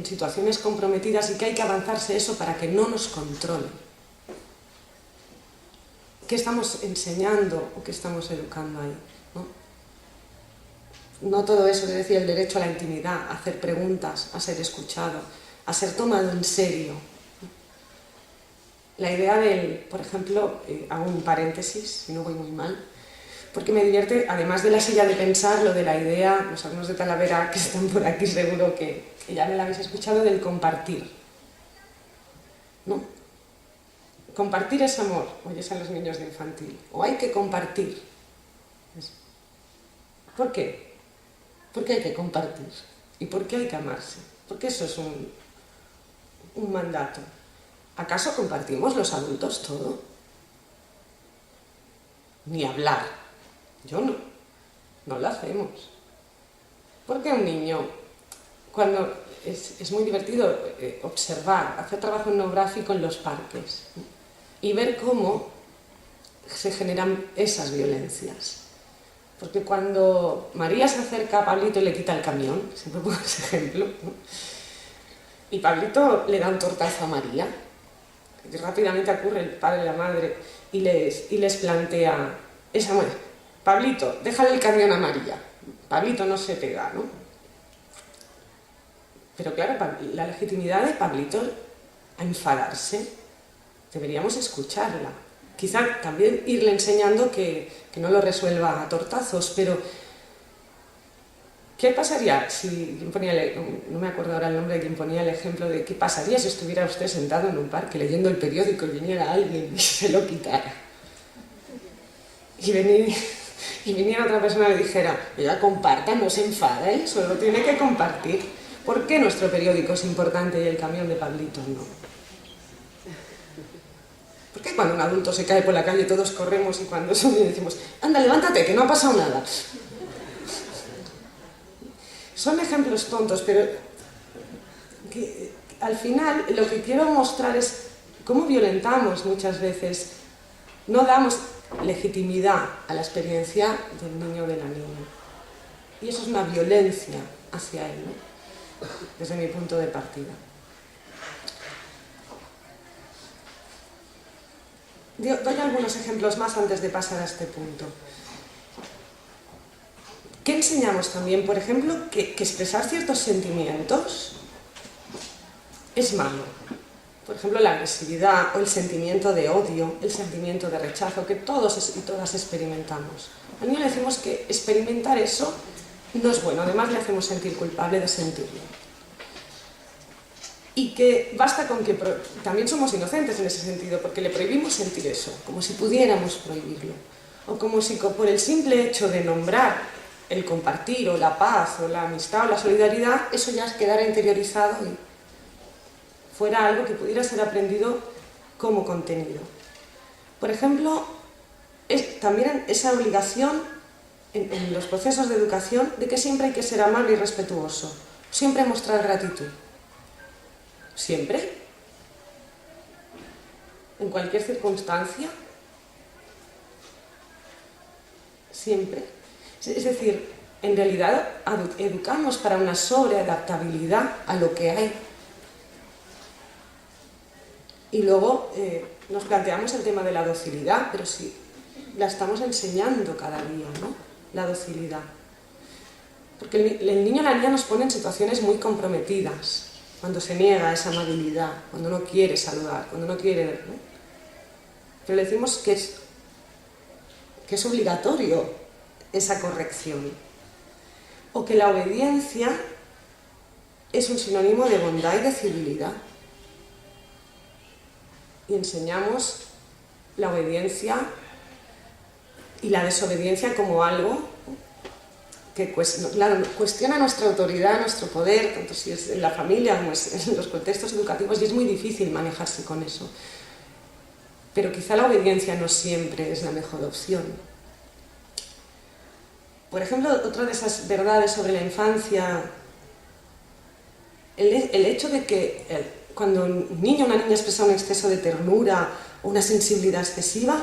situaciones comprometidas y que hay que avanzarse eso para que no nos controle. ¿Qué estamos enseñando o qué estamos educando ahí? No todo eso, es decir, el derecho a la intimidad, a hacer preguntas, a ser escuchado, a ser tomado en serio. La idea por ejemplo, hago un paréntesis, si no voy muy mal, porque me divierte, además de la silla de pensar, lo de la idea, los alumnos de Talavera que están por aquí seguro que ya me la habéis escuchado, del compartir, ¿no? Compartir es amor, oyes a los niños de infantil, o hay que compartir. ¿Por qué? ¿Por qué hay que compartir? ¿Y por qué hay que amarse? Porque eso es un mandato. ¿Acaso compartimos los adultos todo? Ni hablar. Yo no lo hacemos. Porque un niño, cuando es muy divertido observar, hacer trabajo etnográfico en los parques, ¿no? Y ver cómo se generan esas violencias. Porque cuando María se acerca a Pablito y le quita el camión, siempre pongo ese ejemplo, ¿no? Y Pablito le da un tortazo a María, y rápidamente ocurre el padre y la madre y les plantea esa mujer: Pablito, déjale el camión a María. Pablito no se pega, ¿no? Pero claro, la legitimidad de Pablito a enfadarse, deberíamos escucharla. Quizá también irle enseñando que no lo resuelva a tortazos, pero ¿qué pasaría si no me acuerdo ahora el nombre de quien ponía el ejemplo de qué pasaría si estuviera usted sentado en un parque leyendo el periódico y viniera alguien y se lo quitara? Y viniera otra persona y le dijera: oiga, comparta, no se enfada, ¿eh? Solo tiene que compartir. ¿Por qué nuestro periódico es importante y el camión de Pablito no? ¿Por qué cuando un adulto se cae por la calle todos corremos y cuando eso decimos: anda, levántate, que no ha pasado nada? Son ejemplos tontos, pero que al final lo que quiero mostrar es cómo violentamos muchas veces, no damos legitimidad a la experiencia del niño o de la niña. Y eso es una violencia hacia él, ¿no? Desde mi punto de partida. Doy algunos ejemplos más antes de pasar a este punto. ¿Qué enseñamos también? Por ejemplo, que expresar ciertos sentimientos es malo. Por ejemplo, la agresividad o el sentimiento de odio, el sentimiento de rechazo, que todos y todas experimentamos. Al niño le decimos que experimentar eso no es bueno, además le hacemos sentir culpable de sentirlo. Y que basta con que también somos inocentes en ese sentido, porque le prohibimos sentir eso, como si pudiéramos prohibirlo. O como si por el simple hecho de nombrar el compartir o la paz o la amistad o la solidaridad, eso ya quedara interiorizado y fuera algo que pudiera ser aprendido como contenido. Por ejemplo, también esa obligación en los procesos de educación de que siempre hay que ser amable y respetuoso, siempre mostrar gratitud. ¿Siempre? ¿En cualquier circunstancia? ¿Siempre? Es decir, en realidad educamos para una sobreadaptabilidad a lo que hay. Y luego nos planteamos el tema de la docilidad, pero sí, la estamos enseñando cada día, ¿no? La docilidad. Porque el niño o la niña nos pone en situaciones muy comprometidas, cuando se niega esa amabilidad, cuando no quiere saludar, cuando no quiere, ¿no? Pero le decimos que es obligatorio esa corrección, o que la obediencia es un sinónimo de bondad y de civilidad. Y enseñamos la obediencia y la desobediencia como algo que cuestiona nuestra autoridad, nuestro poder, tanto si es en la familia como es en los contextos educativos, y es muy difícil manejarse con eso. Pero quizá la obediencia no siempre es la mejor opción. Por ejemplo, otra de esas verdades sobre la infancia, el hecho de que cuando un niño o una niña expresa un exceso de ternura o una sensibilidad excesiva,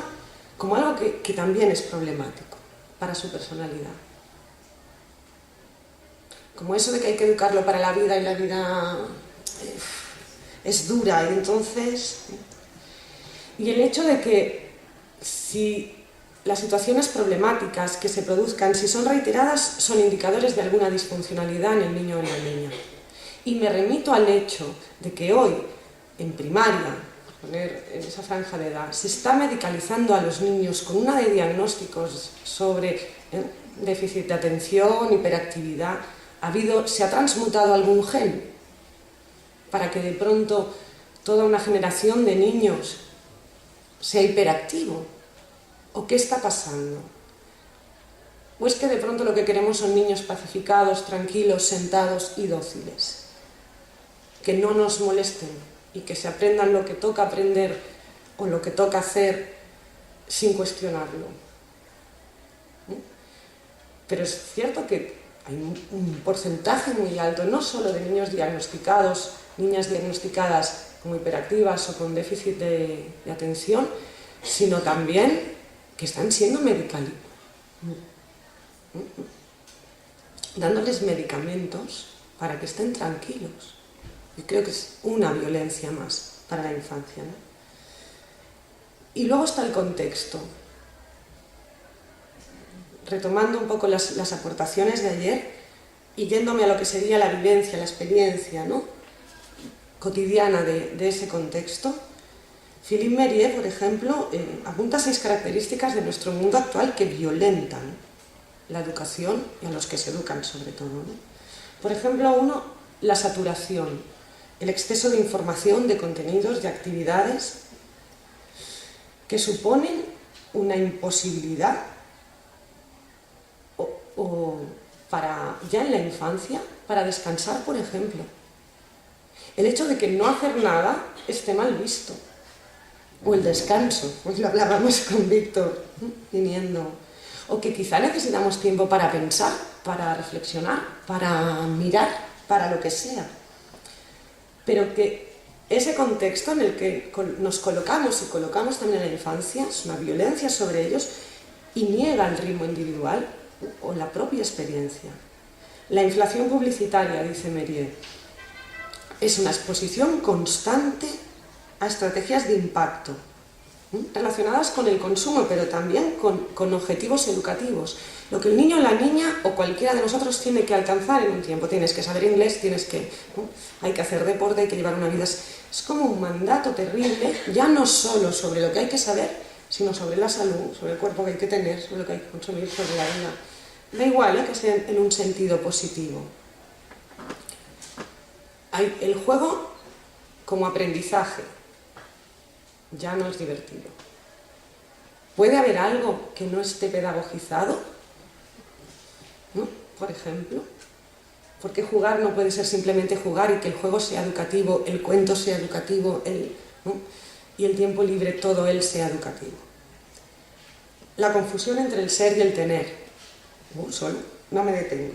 como algo que también es problemático para su personalidad. Como eso de que hay que educarlo para la vida y la vida es dura, y entonces... Y el hecho de que si las situaciones problemáticas que se produzcan, si son reiteradas, son indicadores de alguna disfuncionalidad en el niño o en la niña. Y me remito al hecho de que hoy, en primaria, por poner en esa franja de edad, se está medicalizando a los niños con una de diagnósticos sobre déficit de atención, hiperactividad. ¿Se ha transmutado algún gen para que de pronto toda una generación de niños sea hiperactivo? ¿O qué está pasando? ¿O es que de pronto lo que queremos son niños pacificados, tranquilos, sentados y dóciles? Que no nos molesten y que se aprendan lo que toca aprender o lo que toca hacer sin cuestionarlo. Pero es cierto que hay un porcentaje muy alto, no solo de niños diagnosticados, niñas diagnosticadas como hiperactivas o con déficit de atención, sino también que están siendo medicados, dándoles medicamentos para que estén tranquilos. Yo creo que es una violencia más para la infancia, ¿no? Y luego está el contexto. Retomando un poco las aportaciones de ayer y yéndome a lo que sería la vivencia, la experiencia, ¿no?, cotidiana de ese contexto, Philippe Mérieux, por ejemplo, apunta 6 características de nuestro mundo actual que violentan la educación y a los que se educan sobre todo, ¿no? Por ejemplo, 1, la saturación, el exceso de información, de contenidos, de actividades que suponen una imposibilidad o para, ya en la infancia, para descansar, por ejemplo. El hecho de que no hacer nada esté mal visto. O el descanso, hoy lo hablábamos con Víctor, viniendo. O que quizá necesitamos tiempo para pensar, para reflexionar, para mirar, para lo que sea. Pero que ese contexto en el que nos colocamos y colocamos también en la infancia es una violencia sobre ellos y niega el ritmo individual o la propia experiencia. La inflación publicitaria, dice Mérieux, es una exposición constante a estrategias de impacto, relacionadas con el consumo, pero también con objetivos educativos. Lo que el niño o la niña o cualquiera de nosotros tiene que alcanzar en un tiempo. Tienes que saber inglés, hay que hacer deporte, hay que llevar una vida. Es como un mandato terrible, ya no solo sobre lo que hay que saber, sino sobre la salud, sobre el cuerpo que hay que tener, sobre lo que hay que consumir, sobre la vida. Da igual que sea en un sentido positivo. Hay el juego como aprendizaje. Ya no es divertido. ¿Puede haber algo que no esté pedagogizado? ¿No? Por ejemplo, ¿por qué jugar no puede ser simplemente jugar y que el juego sea educativo, el cuento sea educativo, ¿no?, y el tiempo libre, todo él sea educativo? La confusión entre el ser y el tener. Solo, no me detengo.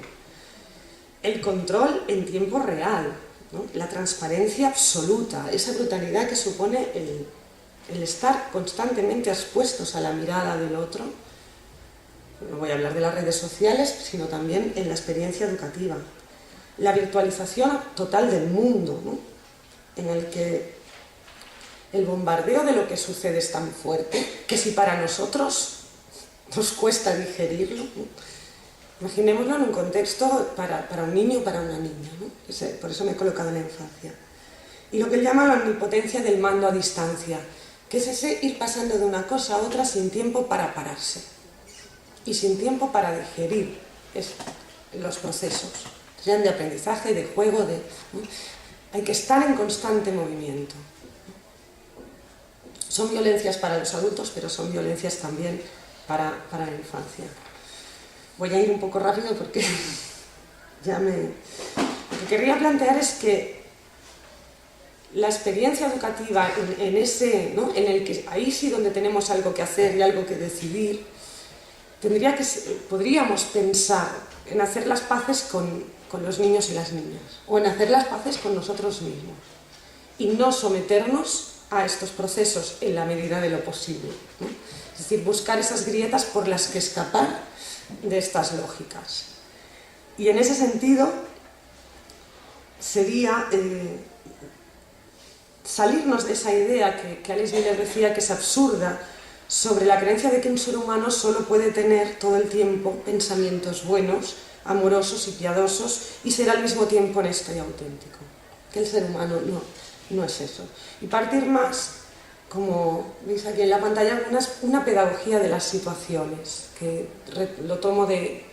El control en tiempo real, ¿no?, la transparencia absoluta, esa brutalidad que supone el estar constantemente expuestos a la mirada del otro. No voy a hablar de las redes sociales, sino también en la experiencia educativa. La virtualización total del mundo, ¿no?, en el que el bombardeo de lo que sucede es tan fuerte que si para nosotros nos cuesta digerirlo, ¿no? Imaginémoslo en un contexto para un niño o para una niña, ¿no? Por eso me he colocado en la infancia. Y lo que él llama la omnipotencia del mando a distancia, que es ese ir pasando de una cosa a otra sin tiempo para pararse y sin tiempo para digerir los procesos, sean de aprendizaje, de juego, ¿no? Hay que estar en constante movimiento. Son violencias para los adultos, pero son violencias también para la infancia. Voy a ir un poco rápido porque Lo que querría plantear es que la experiencia educativa en ese, ¿no?, en el que ahí sí donde tenemos algo que hacer y algo que decidir, podríamos pensar en hacer las paces con los niños y las niñas, o en hacer las paces con nosotros mismos, y no someternos a estos procesos en la medida de lo posible, ¿no? Es decir, buscar esas grietas por las que escapar de estas lógicas. Y en ese sentido sería salirnos de esa idea que Alice Miller decía que es absurda, sobre la creencia de que un ser humano solo puede tener todo el tiempo pensamientos buenos, amorosos y piadosos, y ser al mismo tiempo honesto y auténtico. Que el ser humano no es eso. Y partir más, como veis aquí en la pantalla, una pedagogía de las situaciones, que lo tomo del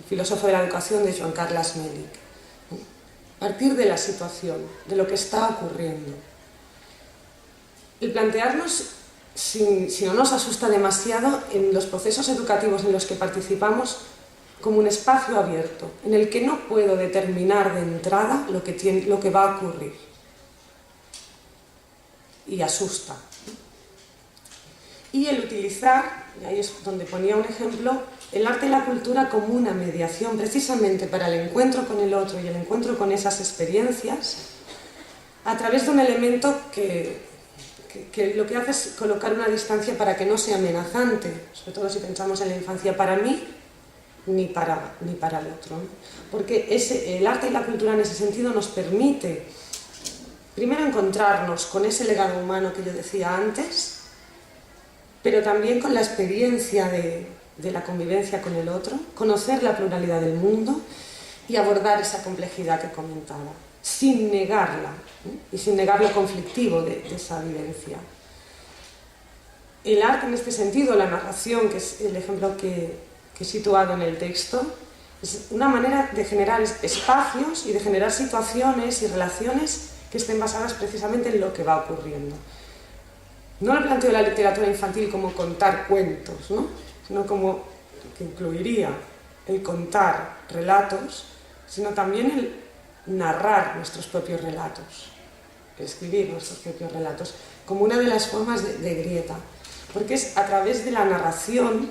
filósofo de la educación de Joan Carles Melick. Partir de la situación, de lo que está ocurriendo. El plantearnos, si no nos asusta demasiado, en los procesos educativos en los que participamos, como un espacio abierto, en el que no puedo determinar de entrada lo que va a ocurrir. Y asusta. Y el utilizar, y ahí es donde ponía un ejemplo, el arte y la cultura como una mediación precisamente para el encuentro con el otro y el encuentro con esas experiencias, a través de un elemento que lo que hace es colocar una distancia para que no sea amenazante, sobre todo si pensamos en la infancia, para mí ni para el otro, ¿no? Porque el arte y la cultura en ese sentido nos permite primero encontrarnos con ese legado humano que yo decía antes, pero también con la experiencia de la convivencia con el otro, conocer la pluralidad del mundo y abordar esa complejidad que comentaba, sin negarla, ¿eh? Y sin negar lo conflictivo de esa vivencia. El arte en este sentido, la narración, que es el ejemplo que he situado en el texto, es una manera de generar espacios y de generar situaciones y relaciones que estén basadas precisamente en lo que va ocurriendo. No lo planteo la literatura infantil como contar cuentos, ¿no?, sino como que incluiría el contar relatos, sino también el narrar nuestros propios relatos, escribir nuestros propios relatos, como una de las formas de grieta, porque es a través de la narración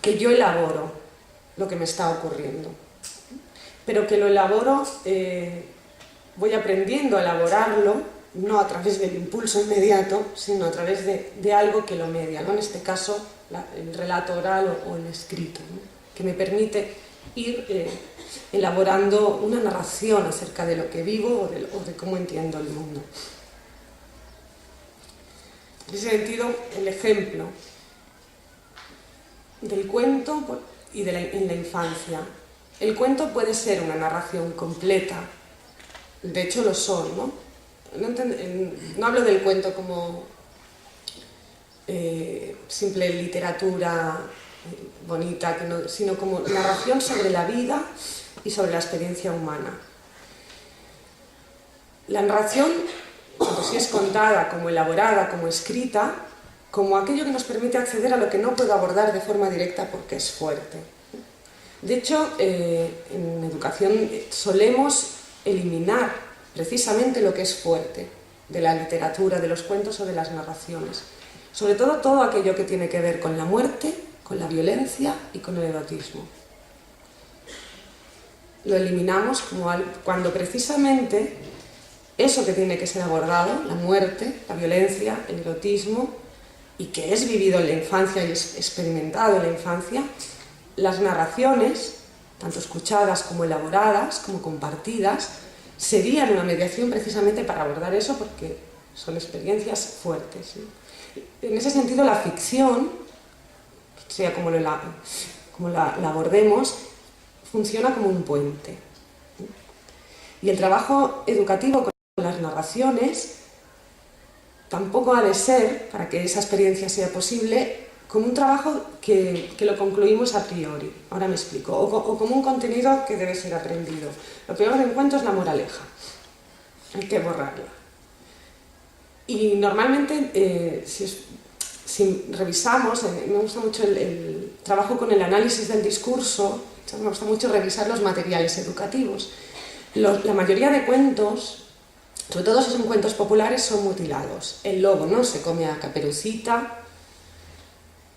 que yo elaboro lo que me está ocurriendo, pero que lo elaboro, voy aprendiendo a elaborarlo, no a través del impulso inmediato, sino a través de algo que lo media, ¿no? En este caso, el relato oral o el escrito, ¿no?, que me permite ir elaborando una narración acerca de lo que vivo o de cómo entiendo el mundo. En ese sentido, el ejemplo del cuento en la infancia. El cuento puede ser una narración completa, de hecho lo son, ¿no? No hablo del cuento como simple literatura bonita, sino como narración sobre la vida y sobre la experiencia humana. La narración, tanto si es contada como elaborada, como escrita, como aquello que nos permite acceder a lo que no puedo abordar de forma directa porque es fuerte. De hecho, en educación solemos eliminar precisamente lo que es fuerte de la literatura, de los cuentos o de las narraciones. Sobre todo aquello que tiene que ver con la muerte, con la violencia y con el erotismo. Lo eliminamos cuando precisamente eso que tiene que ser abordado, la muerte, la violencia, el erotismo, y que es vivido en la infancia y es experimentado en la infancia, las narraciones, tanto escuchadas como elaboradas, como compartidas, serían una mediación precisamente para abordar eso, porque son experiencias fuertes, ¿no? En ese sentido, la ficción, sea como la abordemos, funciona como un puente. Y el trabajo educativo con las narraciones tampoco ha de ser, para que esa experiencia sea posible, como un trabajo que lo concluimos a priori. Ahora me explico. O como un contenido que debe ser aprendido. Lo peor de encuentro es la moraleja. Hay que borrarla. Y normalmente, si revisamos, me gusta mucho el trabajo con el análisis del discurso, me gusta mucho revisar los materiales educativos. La mayoría de cuentos, sobre todo si son cuentos populares, son mutilados. El lobo, ¿no?, se come a Caperucita.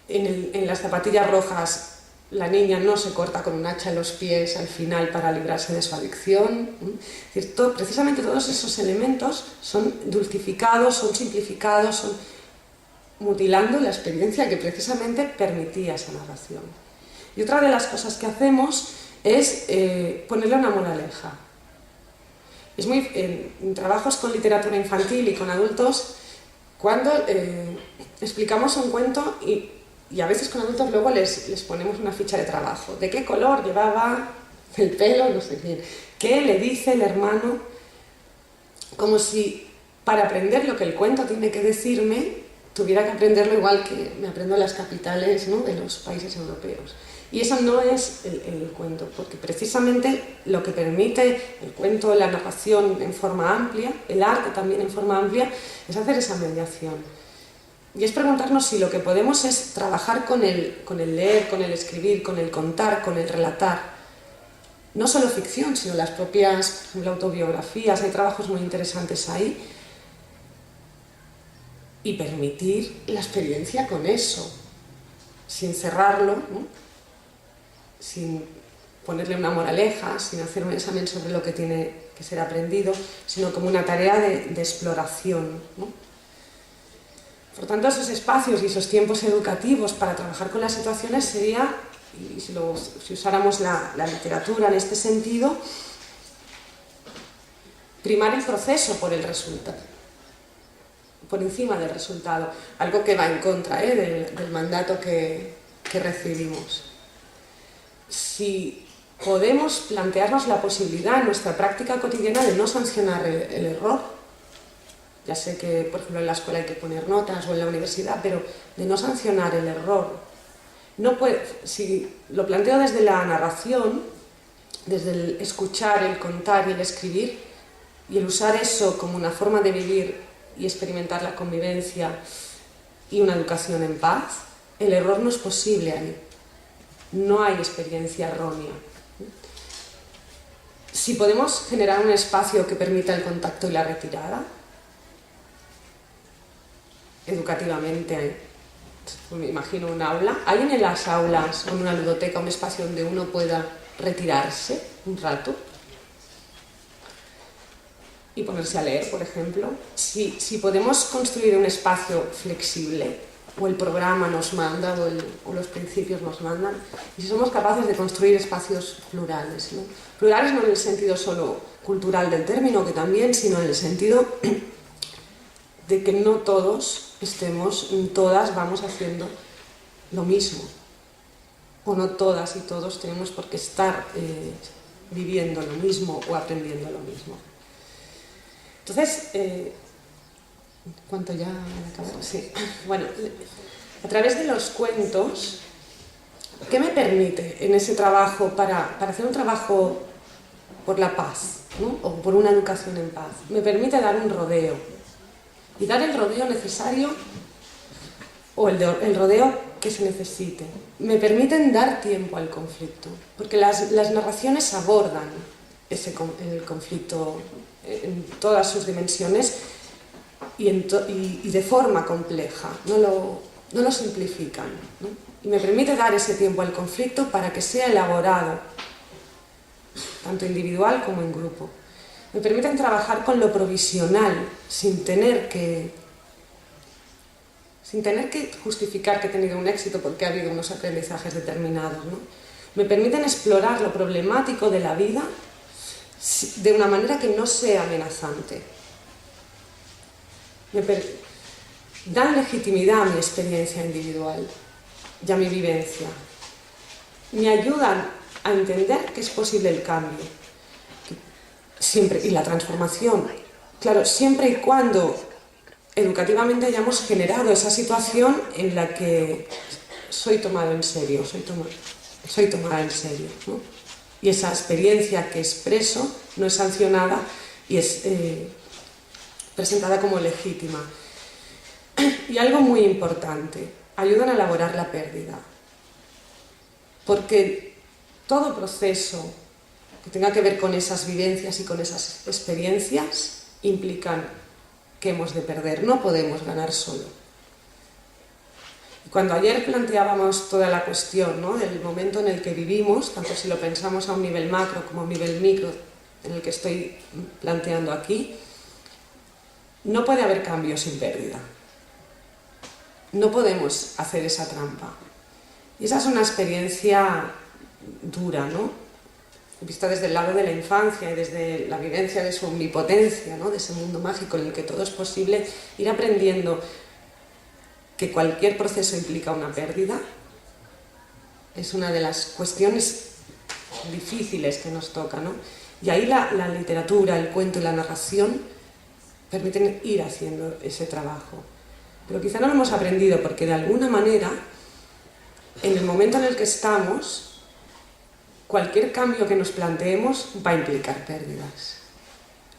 En las zapatillas rojas, la niña no se corta con un hacha en los pies al final para librarse de su adicción. Es decir, precisamente todos esos elementos son dulcificados, son simplificados, son mutilando la experiencia que precisamente permitía esa narración. Y otra de las cosas que hacemos es ponerle una moraleja. En trabajos con literatura infantil y con adultos, cuando explicamos un cuento y a veces con adultos luego les ponemos una ficha de trabajo. ¿De qué color llevaba el pelo? No sé bien. ¿Qué le dice el hermano? Como si para aprender lo que el cuento tiene que decirme, tuviera que aprenderlo igual que me aprendo las capitales, ¿no?, de los países europeos. Y eso no es el cuento, porque precisamente lo que permite el cuento, la narración en forma amplia, el arte también en forma amplia, es hacer esa mediación. Y es preguntarnos si lo que podemos es trabajar con el leer, con el escribir, con el contar, con el relatar. No solo ficción, sino las propias, por ejemplo, autobiografías, hay trabajos muy interesantes ahí. Y permitir la experiencia con eso, sin cerrarlo, ¿no?, sin ponerle una moraleja, sin hacer un examen sobre lo que tiene que ser aprendido, sino como una tarea de exploración, ¿no? Por tanto, esos espacios y esos tiempos educativos para trabajar con las situaciones sería, y si usáramos la literatura en este sentido, primar el proceso por el resultado, por encima del resultado, algo que va en contra del mandato que recibimos. Si podemos plantearnos la posibilidad en nuestra práctica cotidiana de no sancionar el error, ya sé que, por ejemplo, en la escuela hay que poner notas o en la universidad, pero de no sancionar el error. Si lo planteo desde la narración, desde el escuchar, el contar y el escribir, y el usar eso como una forma de vivir y experimentar la convivencia y una educación en paz, el error no es posible ahí. No hay experiencia errónea. Si podemos generar un espacio que permita el contacto y la retirada, educativamente, me imagino un aula. ¿Hay en las aulas o en una ludoteca un espacio donde uno pueda retirarse un rato y ponerse a leer, por ejemplo? Si podemos construir un espacio flexible, o el programa nos manda, o los principios nos mandan, y si somos capaces de construir espacios plurales, ¿no? Plurales no en el sentido solo cultural del término, que también, sino en el sentido de que no todas vamos haciendo lo mismo, o no todas y todos tenemos por qué estar viviendo lo mismo o aprendiendo lo mismo. Entonces, ¿cuánto ya he acabado? Sí. Bueno, a través de los cuentos, ¿qué me permite en ese trabajo para hacer un trabajo por la paz, ¿no?, o por una educación en paz? Me permite dar un rodeo, y dar el rodeo necesario o el rodeo que se necesite. Me permiten dar tiempo al conflicto, porque las narraciones abordan el conflicto en todas sus dimensiones y de forma compleja, no lo simplifican, ¿no? Y me permite dar ese tiempo al conflicto para que sea elaborado, tanto individual como en grupo. Me permiten trabajar con lo provisional, sin tener que justificar que he tenido un éxito porque ha habido unos aprendizajes determinados, ¿no? Me permiten explorar lo problemático de la vida de una manera que no sea amenazante. dan legitimidad a mi experiencia individual y a mi vivencia. Me ayudan a entender que es posible el cambio siempre, y la transformación. Claro, siempre y cuando educativamente hayamos generado esa situación en la que soy tomado en serio, soy tomada en serio, ¿no? Y esa experiencia que expreso no es sancionada y es presentada como legítima. Y algo muy importante, ayudan a elaborar la pérdida. Porque todo proceso que tenga que ver con esas vivencias y con esas experiencias implican que hemos de perder, no podemos ganar solo. Cuando ayer planteábamos toda la cuestión, ¿no?, del momento en el que vivimos, tanto si lo pensamos a un nivel macro como a un nivel micro, en el que estoy planteando aquí, no puede haber cambio sin pérdida. No podemos hacer esa trampa. Y esa es una experiencia dura, ¿no?, vista desde el lado de la infancia y desde la vivencia de su omnipotencia, ¿no?, de ese mundo mágico en el que todo es posible, ir aprendiendo que cualquier proceso implica una pérdida es una de las cuestiones difíciles que nos toca, ¿no? Y ahí la literatura, el cuento y la narración permiten ir haciendo ese trabajo. Pero quizá no lo hemos aprendido porque de alguna manera, en el momento en el que estamos, cualquier cambio que nos planteemos va a implicar pérdidas.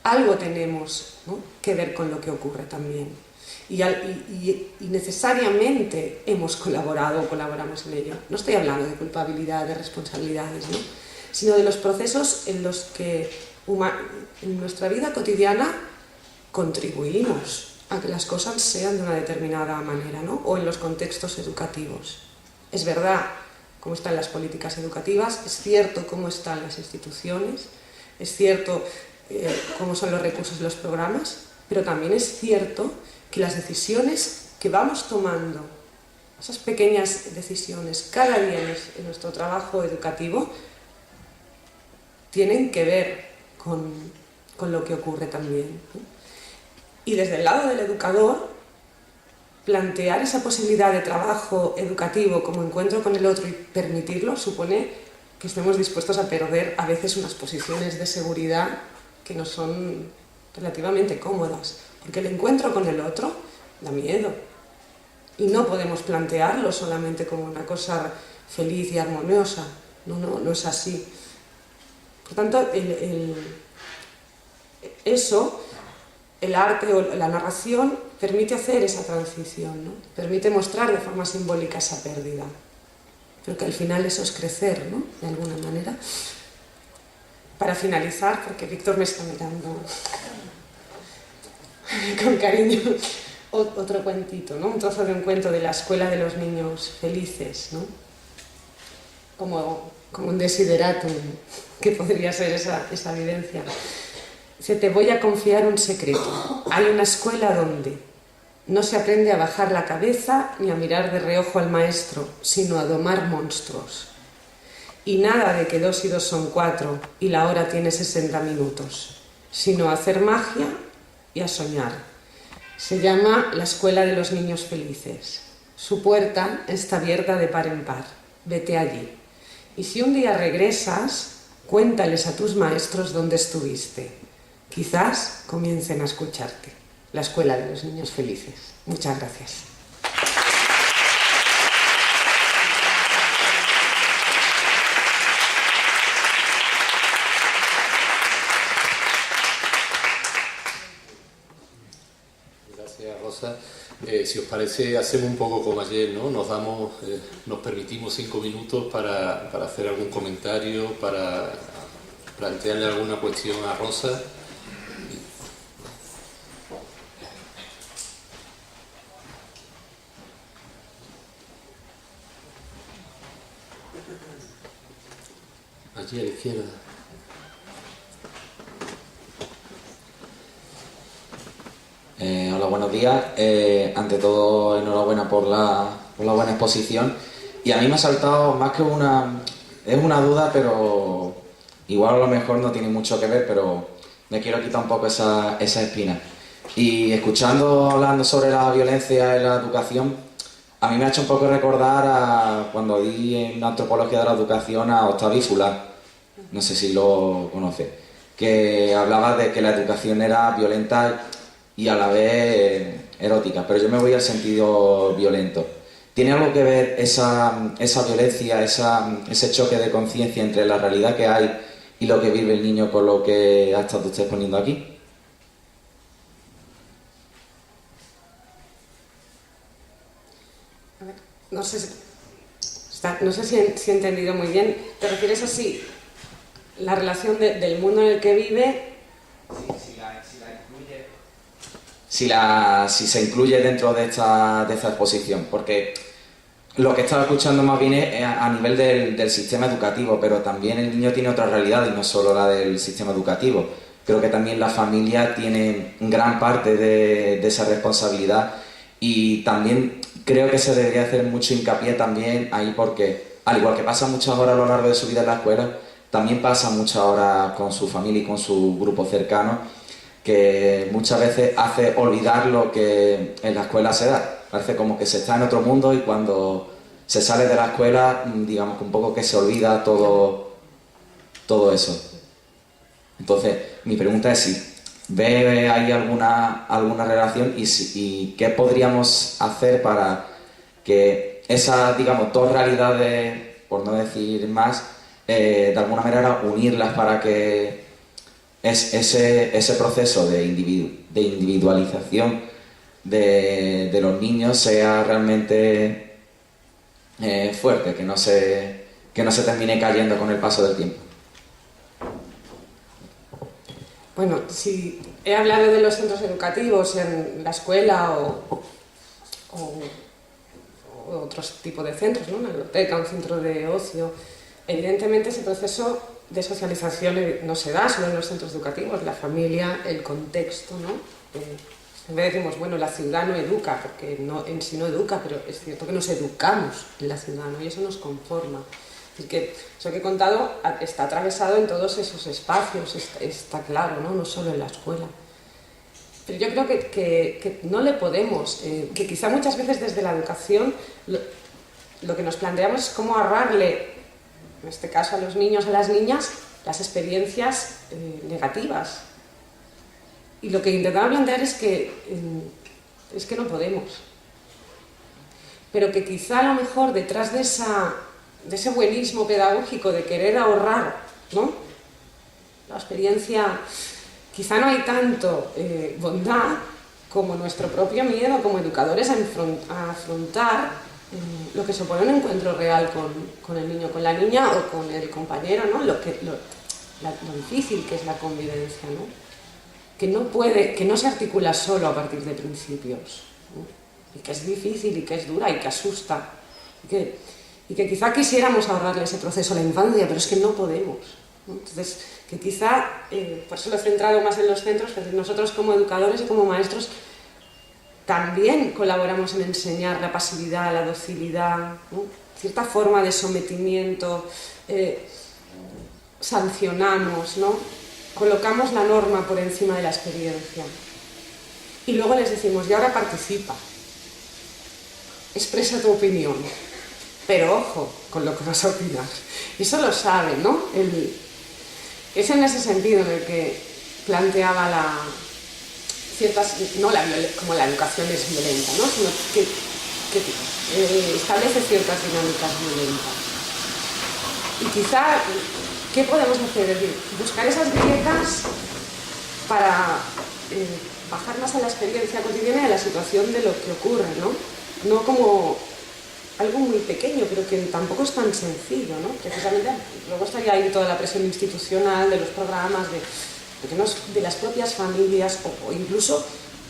Algo tenemos, ¿no?, que ver con lo que ocurre también. Y necesariamente hemos colaborado o colaboramos en ello. No estoy hablando de culpabilidad, de responsabilidades, ¿no?, sino de los procesos en los que en nuestra vida cotidiana contribuimos a que las cosas sean de una determinada manera, ¿no?, o en los contextos educativos. Es verdad cómo están las políticas educativas, es cierto cómo están las instituciones, es cierto cómo son los recursos de los programas, pero también es cierto que las decisiones que vamos tomando, esas pequeñas decisiones cada día en nuestro trabajo educativo, tienen que ver con lo que ocurre también, ¿no? Y desde el lado del educador, plantear esa posibilidad de trabajo educativo como encuentro con el otro y permitirlo supone que estemos dispuestos a perder a veces unas posiciones de seguridad que no son relativamente cómodas, porque el encuentro con el otro da miedo y no podemos plantearlo solamente como una cosa feliz y armoniosa. No es así. Por tanto, el arte o la narración permite hacer esa transición, ¿no?, permite mostrar de forma simbólica esa pérdida, pero que al final eso es crecer, ¿no?, de alguna manera. Para finalizar, porque Víctor me está mirando con cariño, otro cuentito, ¿no?, un trozo de un cuento de la Escuela de los Niños Felices, ¿no?, como un desideratum que podría ser esa vivencia. Dice: te voy a confiar un secreto. Hay una escuela donde no se aprende a bajar la cabeza ni a mirar de reojo al maestro, sino a domar monstruos. Y nada de que 2 y 2 son 4 y la hora tiene 60 minutos, sino a hacer magia y a soñar. Se llama la Escuela de los Niños Felices. Su puerta está abierta de par en par. Vete allí. Y si un día regresas, cuéntales a tus maestros dónde estuviste. Quizás comiencen a escucharte. La Escuela de los Niños Felices. Muchas gracias. Gracias, Rosa. Si os parece, hacemos un poco como ayer, ¿no? Nos permitimos 5 minutos para hacer algún comentario, para plantearle alguna cuestión a Rosa. Allí a la izquierda. Hola, buenos días. Ante todo, enhorabuena por la buena exposición. Y a mí me ha saltado más que es una duda, pero igual a lo mejor no tiene mucho que ver, pero me quiero quitar un poco esa espina. Y escuchando, hablando sobre la violencia en la educación, a mí me ha hecho un poco recordar a cuando di en Antropología de la Educación a Octavio Fulá, no sé si lo conoce, que hablaba de que la educación era violenta y a la vez erótica, pero yo me voy al sentido violento. ¿Tiene algo que ver esa violencia, ese choque de conciencia entre la realidad que hay y lo que vive el niño con lo que ha estado usted poniendo aquí? A ver, no sé si he entendido muy bien. ¿Te refieres a si la relación del mundo en el que vive? Si se incluye dentro de esta exposición, porque lo que estaba escuchando más bien es a nivel del sistema educativo, pero también el niño tiene otra realidad y no solo la del sistema educativo. Creo que también la familia tiene gran parte de esa responsabilidad y también creo que se debería hacer mucho hincapié también ahí porque, al igual que pasa muchas horas a lo largo de su vida en la escuela, también pasa muchas horas con su familia y con su grupo cercano, que muchas veces hace olvidar lo que en la escuela se da. Parece como que se está en otro mundo y cuando se sale de la escuela, digamos que un poco que se olvida todo eso. Entonces, mi pregunta es si ve ahí alguna relación y qué podríamos hacer para que esas, digamos, dos realidades, por no decir más, de alguna manera unirlas para que ese proceso de individualización de los niños sea realmente fuerte, que no se termine cayendo con el paso del tiempo. Bueno, si he hablado de los centros educativos en la escuela o otros tipos de centros, ¿no? Una biblioteca, un centro de ocio, evidentemente ese proceso de socialización no se da solo en los centros educativos, la familia, el contexto, ¿no? En vez decimos, bueno, la ciudad no educa, porque en sí no educa, pero es cierto que nos educamos en la ciudad, ¿no? Y eso nos conforma. Es decir, que eso que he contado está atravesado en todos esos espacios, está claro, ¿no? No solo en la escuela. Pero yo creo que no le podemos, que quizá muchas veces desde la educación lo que nos planteamos es cómo ahorrarle, en este caso a los niños, a las niñas, las experiencias negativas. Y lo que intentaba plantear es que no podemos. Pero que quizá a lo mejor detrás de ese buenismo pedagógico de querer ahorrar, ¿no? La experiencia, quizá no hay tanto bondad como nuestro propio miedo como educadores a afrontar lo que supone un encuentro real con el niño, con la niña o con el compañero, ¿no? Lo difícil que es la convivencia, ¿no? Que no se articula solo a partir de principios, ¿no? Y que es difícil y que es dura y que asusta y que quizá quisiéramos ahorrarle ese proceso a la infancia, pero es que no podemos, ¿no? Entonces, que quizá, por eso lo he centrado más en los centros, pero nosotros como educadores y como maestros también colaboramos en enseñar la pasividad, la docilidad, ¿no? Cierta forma de sometimiento, sancionamos, ¿no? Colocamos la norma por encima de la experiencia. Y luego les decimos, y ahora participa, expresa tu opinión. Pero ojo con lo que vas a opinar. Eso lo saben, ¿no? Es en ese sentido en el que planteaba como la educación es violenta, ¿no? Sino que establece ciertas dinámicas violentas. Y quizá, ¿qué podemos hacer? Es decir, buscar esas grietas para bajar más a la experiencia cotidiana de la situación de lo que ocurre, ¿no? No como algo muy pequeño, pero que tampoco es tan sencillo, ¿no? Precisamente luego estaría ahí toda la presión institucional de los programas, de las propias familias, o incluso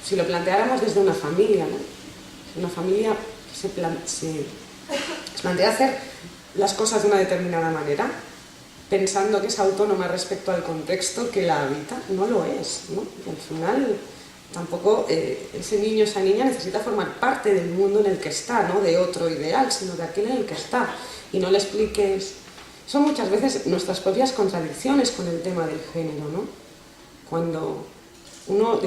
si lo planteáramos desde una familia, ¿no? Una familia se plantea hacer las cosas de una determinada manera, pensando que es autónoma respecto al contexto que la habita, no lo es, ¿no? Y al final tampoco ese niño, esa niña necesita formar parte del mundo en el que está, no de otro ideal, sino de aquel en el que está. Y no le expliques... Son muchas veces nuestras propias contradicciones con el tema del género, ¿no? Cuando uno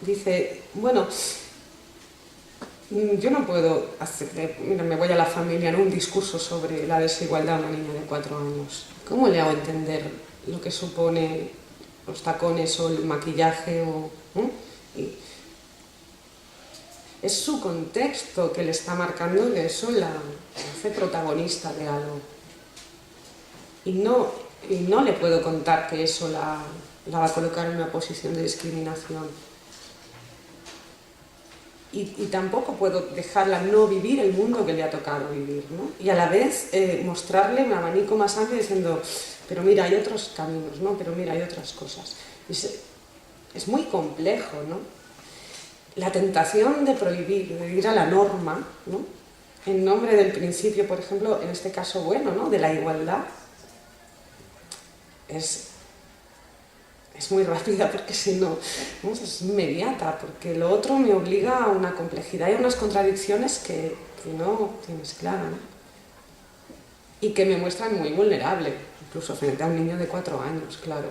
dice, bueno, yo no puedo hacer, mira, me voy a la familia en un discurso sobre la desigualdad a una niña de 4 años. ¿Cómo le hago entender lo que supone los tacones o el maquillaje? Es su contexto que le está marcando, que eso la hace protagonista de algo. Y no le puedo contar que eso la va a colocar en una posición de discriminación. Y tampoco puedo dejarla no vivir el mundo que le ha tocado vivir, ¿no? Y a la vez mostrarle un abanico más amplio diciendo, pero mira, hay otros caminos, ¿no? Pero mira, hay otras cosas. Es muy complejo, ¿no? La tentación de prohibir, de ir a la norma, ¿no? En nombre del principio, por ejemplo, en este caso bueno, ¿no? De la igualdad, es muy rápida porque si no, es inmediata, porque lo otro me obliga a una complejidad y a unas contradicciones que no tienes clara, ¿no? Y que me muestran muy vulnerable, incluso frente a un niño de 4 años, claro,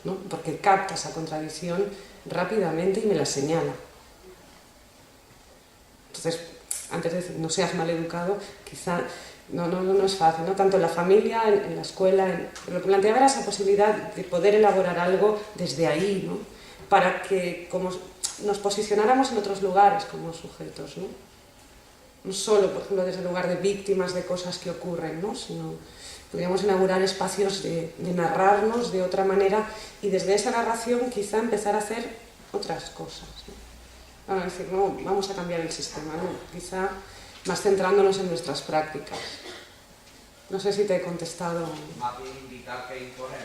¿no? Porque capta esa contradicción rápidamente y me la señala. Entonces, antes de decir no seas mal educado, quizá no es fácil, ¿no? Tanto en la familia, en la escuela, pero planteaba era esa posibilidad de poder elaborar algo desde ahí, ¿no? Para que como nos posicionáramos en otros lugares como sujetos, ¿no? No solo, por ejemplo, desde el lugar de víctimas de cosas que ocurren, ¿no? Sino podríamos inaugurar espacios de narrarnos de otra manera y desde esa narración quizá empezar a hacer otras cosas, ¿no? Bueno, es decir, no vamos a cambiar el sistema, ¿no? Quizá más centrándonos en nuestras prácticas. No sé si te he contestado. Más bien invitar que imponer,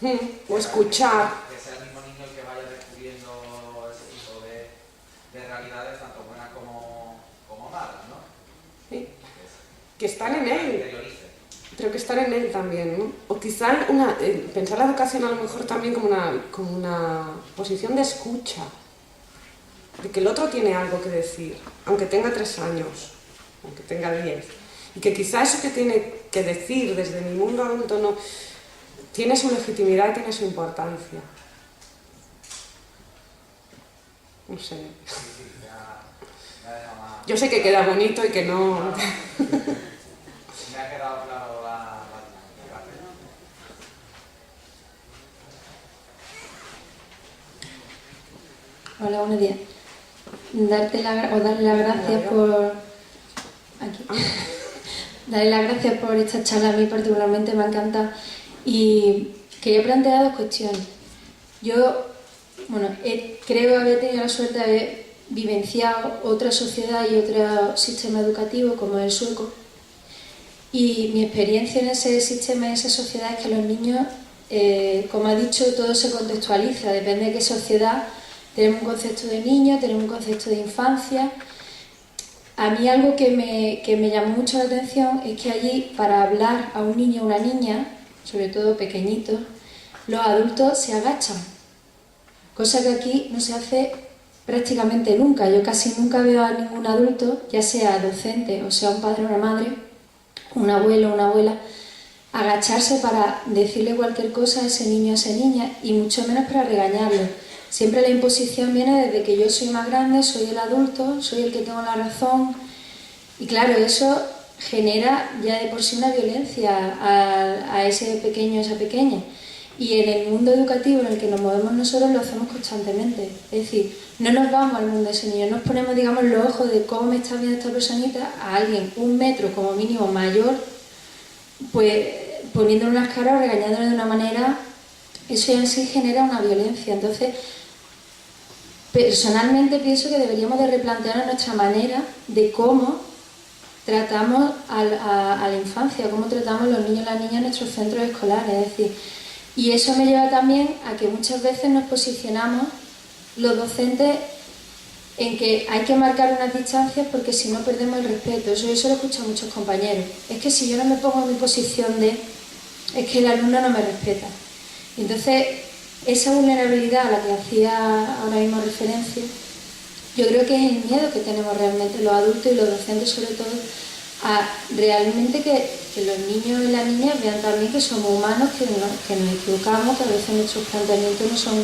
¿no? O escuchar. Que sea el mismo niño el que vaya descubriendo ese tipo de realidades, tanto buenas como malas, ¿no? Sí. Que están en él. Pero que están en él también, ¿no? O quizá pensar la educación a lo mejor también como una posición de escucha. De que el otro tiene algo que decir, aunque tenga 3 años, aunque tenga 10. Y que quizá eso que tiene que decir desde mi mundo adulto no tiene su legitimidad y tiene su importancia. No sé. Yo sé que queda bonito y que no... Me ha quedado claro la Hola, buenos días. Darle las gracias por... Aquí. Darle las gracias por esta charla, a mí particularmente me ha encantado. Y quería plantear 2 cuestiones. Yo, creo haber tenido la suerte de haber vivenciado otra sociedad y otro sistema educativo como el sueco. Y mi experiencia en ese sistema y esa sociedad es que los niños, como ha dicho, todo se contextualiza, depende de qué sociedad. Tenemos un concepto de niño, tenemos un concepto de infancia. A mí algo que me llamó mucho la atención es que allí, para hablar a un niño o una niña, sobre todo pequeñitos, los adultos se agachan, cosa que aquí no se hace prácticamente nunca. Yo casi nunca veo a ningún adulto, ya sea docente o sea un padre o una madre, un abuelo o una abuela, agacharse para decirle cualquier cosa a ese niño o a esa niña, y mucho menos para regañarlo. Siempre la imposición viene desde que yo soy más grande, soy el adulto, soy el que tengo la razón. Y claro, eso genera ya de por sí una violencia a ese pequeño, a esa pequeña. Y en el mundo educativo en el que nos movemos nosotros lo hacemos constantemente. Es decir, no nos vamos al mundo de ese niño, nos ponemos, digamos, los ojos de cómo me está viendo esta personita a alguien 1 metro como mínimo mayor, pues poniéndole unas caras o regañándole de una manera. Eso ya en sí genera una violencia. Entonces, personalmente pienso que deberíamos de replantear nuestra manera de cómo tratamos a la infancia, cómo tratamos los niños y las niñas en nuestros centros escolares. Es decir, y eso me lleva también a que muchas veces nos posicionamos los docentes en que hay que marcar unas distancias porque si no perdemos el respeto. Eso yo se lo escucho a muchos compañeros. Es que si yo no me pongo en mi posición es que el alumno no me respeta. Entonces, esa vulnerabilidad a la que hacía ahora mismo referencia, yo creo que es el miedo que tenemos realmente los adultos y los docentes sobre todo, a realmente que los niños y las niñas vean también que somos humanos, que nos equivocamos, que a veces nuestros planteamientos no son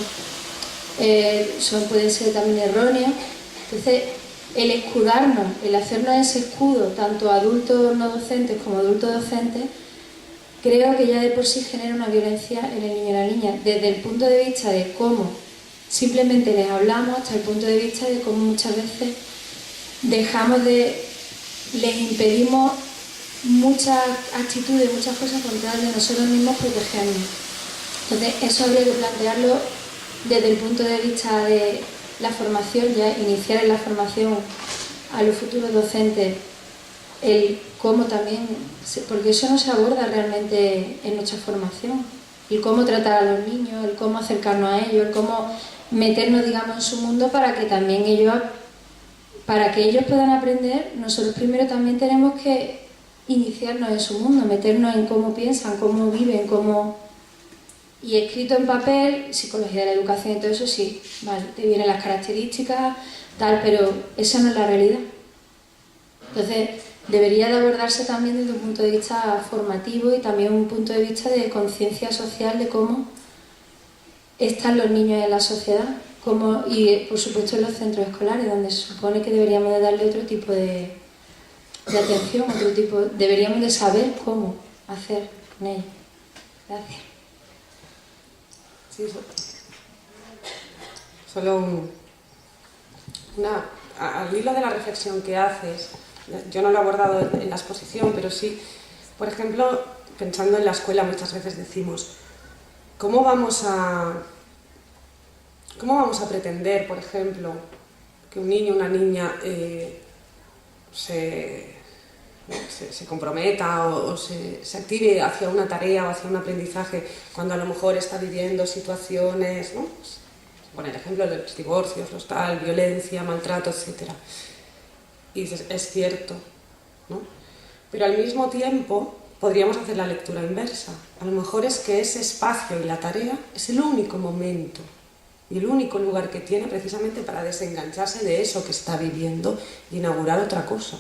pueden ser también erróneos. Entonces, el escudarnos, el hacernos ese escudo, tanto adultos no docentes como adultos docentes, creo que ya de por sí genera una violencia en el niño y la niña, desde el punto de vista de cómo simplemente les hablamos, hasta el punto de vista de cómo muchas veces les impedimos muchas actitudes, muchas cosas con tal de nosotros mismos protegernos. Entonces, eso habría que plantearlo desde el punto de vista de la formación, ya iniciar en la formación a los futuros docentes, el cómo también, porque eso no se aborda realmente en nuestra formación, el cómo tratar a los niños, el cómo acercarnos a ellos, el cómo meternos, digamos, en su mundo para que también ellos puedan aprender. Nosotros primero también tenemos que iniciarnos en su mundo, meternos en cómo piensan, cómo viven, y escrito en papel, psicología de la educación y todo eso, sí, vale, te vienen las características, tal, pero esa no es la realidad. Entonces, debería de abordarse también desde un punto de vista formativo y también un punto de vista de conciencia social de cómo están los niños en la sociedad, y por supuesto en los centros escolares, donde se supone que deberíamos de darle otro tipo de atención, deberíamos de saber cómo hacer con ellos. Gracias. Sí, solo al hilo de la reflexión que haces, yo no lo he abordado en la exposición, pero sí, por ejemplo, pensando en la escuela muchas veces decimos, ¿cómo vamos a pretender, por ejemplo, que un niño o una niña se comprometa o se active hacia una tarea o hacia un aprendizaje cuando a lo mejor está viviendo situaciones, ¿no? Pues, por el ejemplo de los divorcios, violencia, maltrato, etc. Y dices, es cierto, ¿no? Pero al mismo tiempo podríamos hacer la lectura inversa. A lo mejor es que ese espacio y la tarea es el único momento y el único lugar que tiene precisamente para desengancharse de eso que está viviendo y inaugurar otra cosa.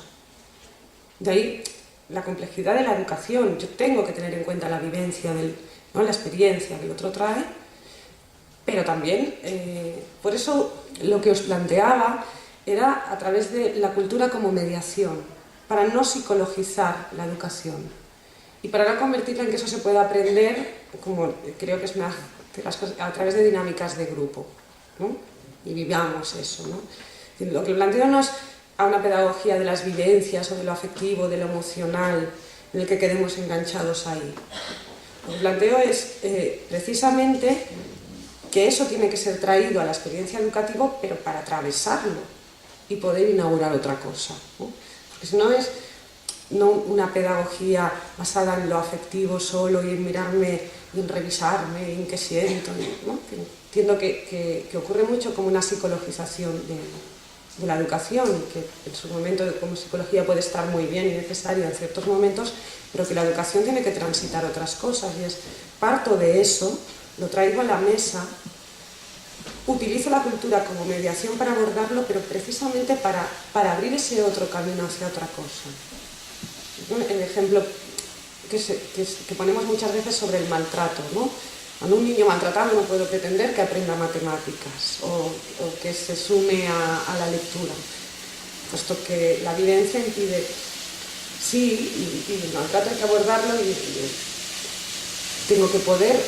De ahí la complejidad de la educación. Yo tengo que tener en cuenta la vivencia, la experiencia que el otro trae, pero también, por eso lo que os planteaba era a través de la cultura como mediación, para no psicologizar la educación y para no convertirla en que eso se pueda aprender, como creo que es una de las cosas, a través de dinámicas de grupo, ¿no? Y vivamos eso, ¿no? Lo que planteo no es a una pedagogía de las vivencias o de lo afectivo, de lo emocional, en el que quedemos enganchados ahí. Lo que planteo es precisamente que eso tiene que ser traído a la experiencia educativa, pero para atravesarlo y poder inaugurar otra cosa, ¿no? Porque si no es una pedagogía basada en lo afectivo solo y en mirarme y en revisarme y en qué siento, ¿no? Entiendo que ocurre mucho como una psicologización de la educación, que en su momento como psicología puede estar muy bien y necesaria en ciertos momentos, pero que la educación tiene que transitar otras cosas y es parto de eso, lo traigo a la mesa, utilizo la cultura como mediación para abordarlo, pero precisamente para abrir ese otro camino hacia otra cosa. El ejemplo que ponemos muchas veces sobre el maltrato, ¿no? Cuando un niño maltratado no puedo pretender que aprenda matemáticas o que se sume a la lectura, puesto que la vivencia impide, sí, y el maltrato hay que abordarlo y tengo que poder,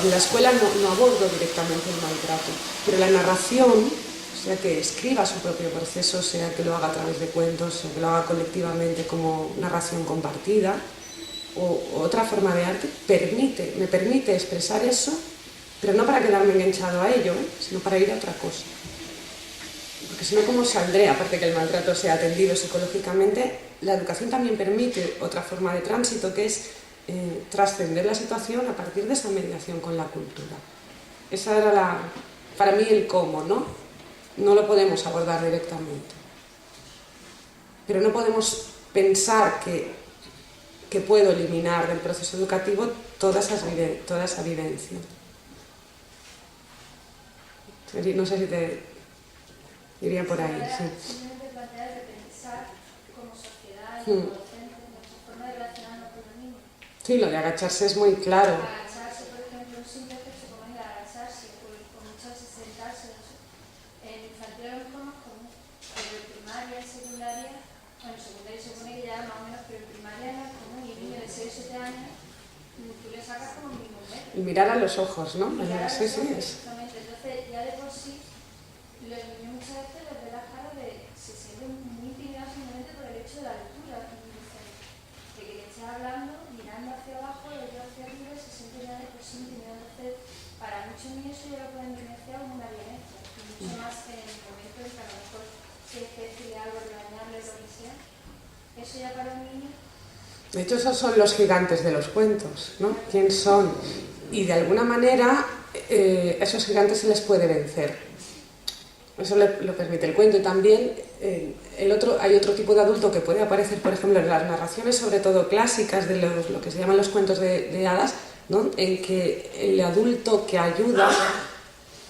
en la escuela no abordo directamente el maltrato, pero la narración, sea que escriba su propio proceso, sea que lo haga a través de cuentos, sea que lo haga colectivamente como narración compartida, o otra forma de arte, me permite expresar eso, pero no para quedarme enganchado a ello, sino para ir a otra cosa. Porque si no, ¿cómo saldré? Aparte que el maltrato sea atendido psicológicamente, la educación también permite otra forma de tránsito, que es trascender la situación a partir de esa mediación con la cultura. Esa era para mí el cómo, ¿no? No lo podemos abordar directamente. Pero no podemos pensar que puedo eliminar del proceso educativo toda esa vivencia. No sé si te iría por ahí. Sí. Simplemente plantear de pensar como sociedad, como docentes, nuestra forma de relacionarnos con los niños. Sí, lo de agacharse es muy claro. Agacharse, por ejemplo, un simple gesto como es agacharse, o muchas veces sentarse 7 años, tú le sacas como mínimo un metro. Y mirar a los ojos, ¿no? Sí, sí, exactamente. Entonces, ya de por sí, los niños muchas veces les ve la cara de se sienten muy intimidados simplemente por el hecho de la altura. Y dicen que le estés hablando, mirando hacia abajo, ellos hacia arriba, y se sienten ya de por sí intimidados. Entonces, para muchos niños eso ya lo pueden vivenciar como una violencia. Y mucho más en el momento en que a lo mejor se decirle algo, regañarle, lo que sea. Eso ya para un niño. De hecho, esos son los gigantes de los cuentos, ¿no? ¿Quién son? Y de alguna manera, esos gigantes se les puede vencer. Eso lo permite el cuento. Y también hay otro tipo de adulto que puede aparecer, por ejemplo, en las narraciones, sobre todo clásicas, de lo que se llaman los cuentos de hadas, ¿no? En que el adulto que ayuda,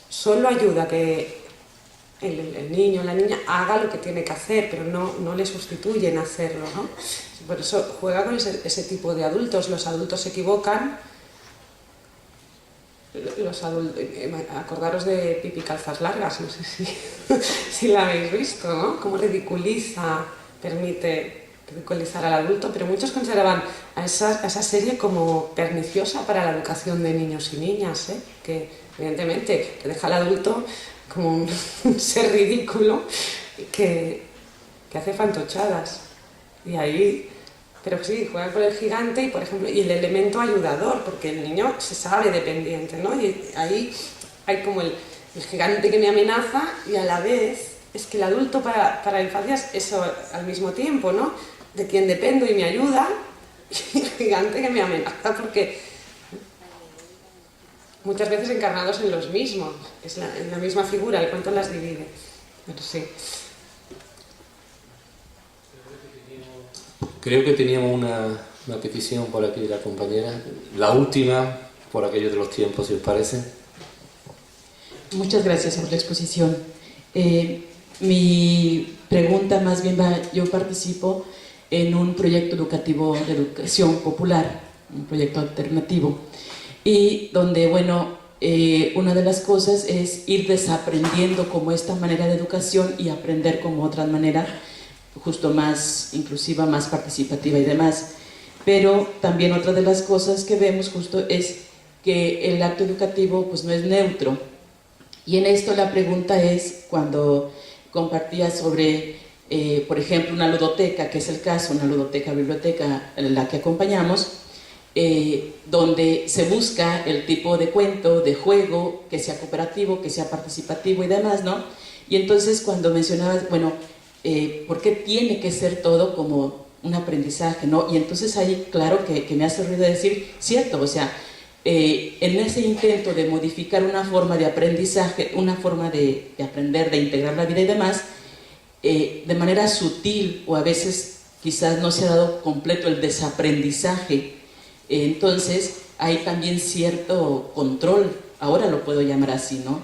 solo ayuda que el niño o la niña haga lo que tiene que hacer, pero no le sustituye en hacerlo, ¿no? Por eso juega con ese tipo de adultos. Los adultos se equivocan. Acordaros de Pipi Calzas Largas, no sé si la habéis visto, ¿no? Cómo permite ridiculizar al adulto, pero muchos consideraban a esa serie como perniciosa para la educación de niños y niñas, ¿eh? Que evidentemente que deja al adulto como un ser ridículo que hace fantochadas. Y ahí, pero sí, juega con el gigante y, por ejemplo, y el elemento ayudador, porque el niño se sabe dependiente, ¿no? Y ahí hay como el gigante que me amenaza, y a la vez es que el adulto para la infancia es eso al mismo tiempo, ¿no? De quien dependo y me ayuda, y el gigante que me amenaza, porque muchas veces encarnados en los mismos, en la misma figura, el cuento las divide. Pero sí. Creo que teníamos una petición por aquí de la compañera, la última, por aquello de los tiempos, si os parece. Muchas gracias por la exposición. Mi pregunta más bien va, yo participo en un proyecto educativo de educación popular, un proyecto alternativo, y donde, bueno, una de las cosas es ir desaprendiendo como esta manera de educación y aprender como otra manera, justo más inclusiva, más participativa y demás. Pero también otra de las cosas que vemos justo es que el acto educativo pues no es neutro. Y en esto la pregunta es, cuando compartía sobre, por ejemplo, una ludoteca, que es el caso, una ludoteca-biblioteca en la que acompañamos, donde se busca el tipo de cuento, de juego, que sea cooperativo, que sea participativo y demás, ¿no? Y entonces cuando mencionabas, bueno, ¿por qué tiene que ser todo como un aprendizaje, ¿no? Y entonces ahí, claro, que me hace ruido decir, cierto, o sea, en ese intento de modificar una forma de aprendizaje, una forma de aprender, de integrar la vida y demás, de manera sutil, o a veces quizás no se ha dado completo el desaprendizaje, entonces hay también cierto control, ahora lo puedo llamar así, ¿no?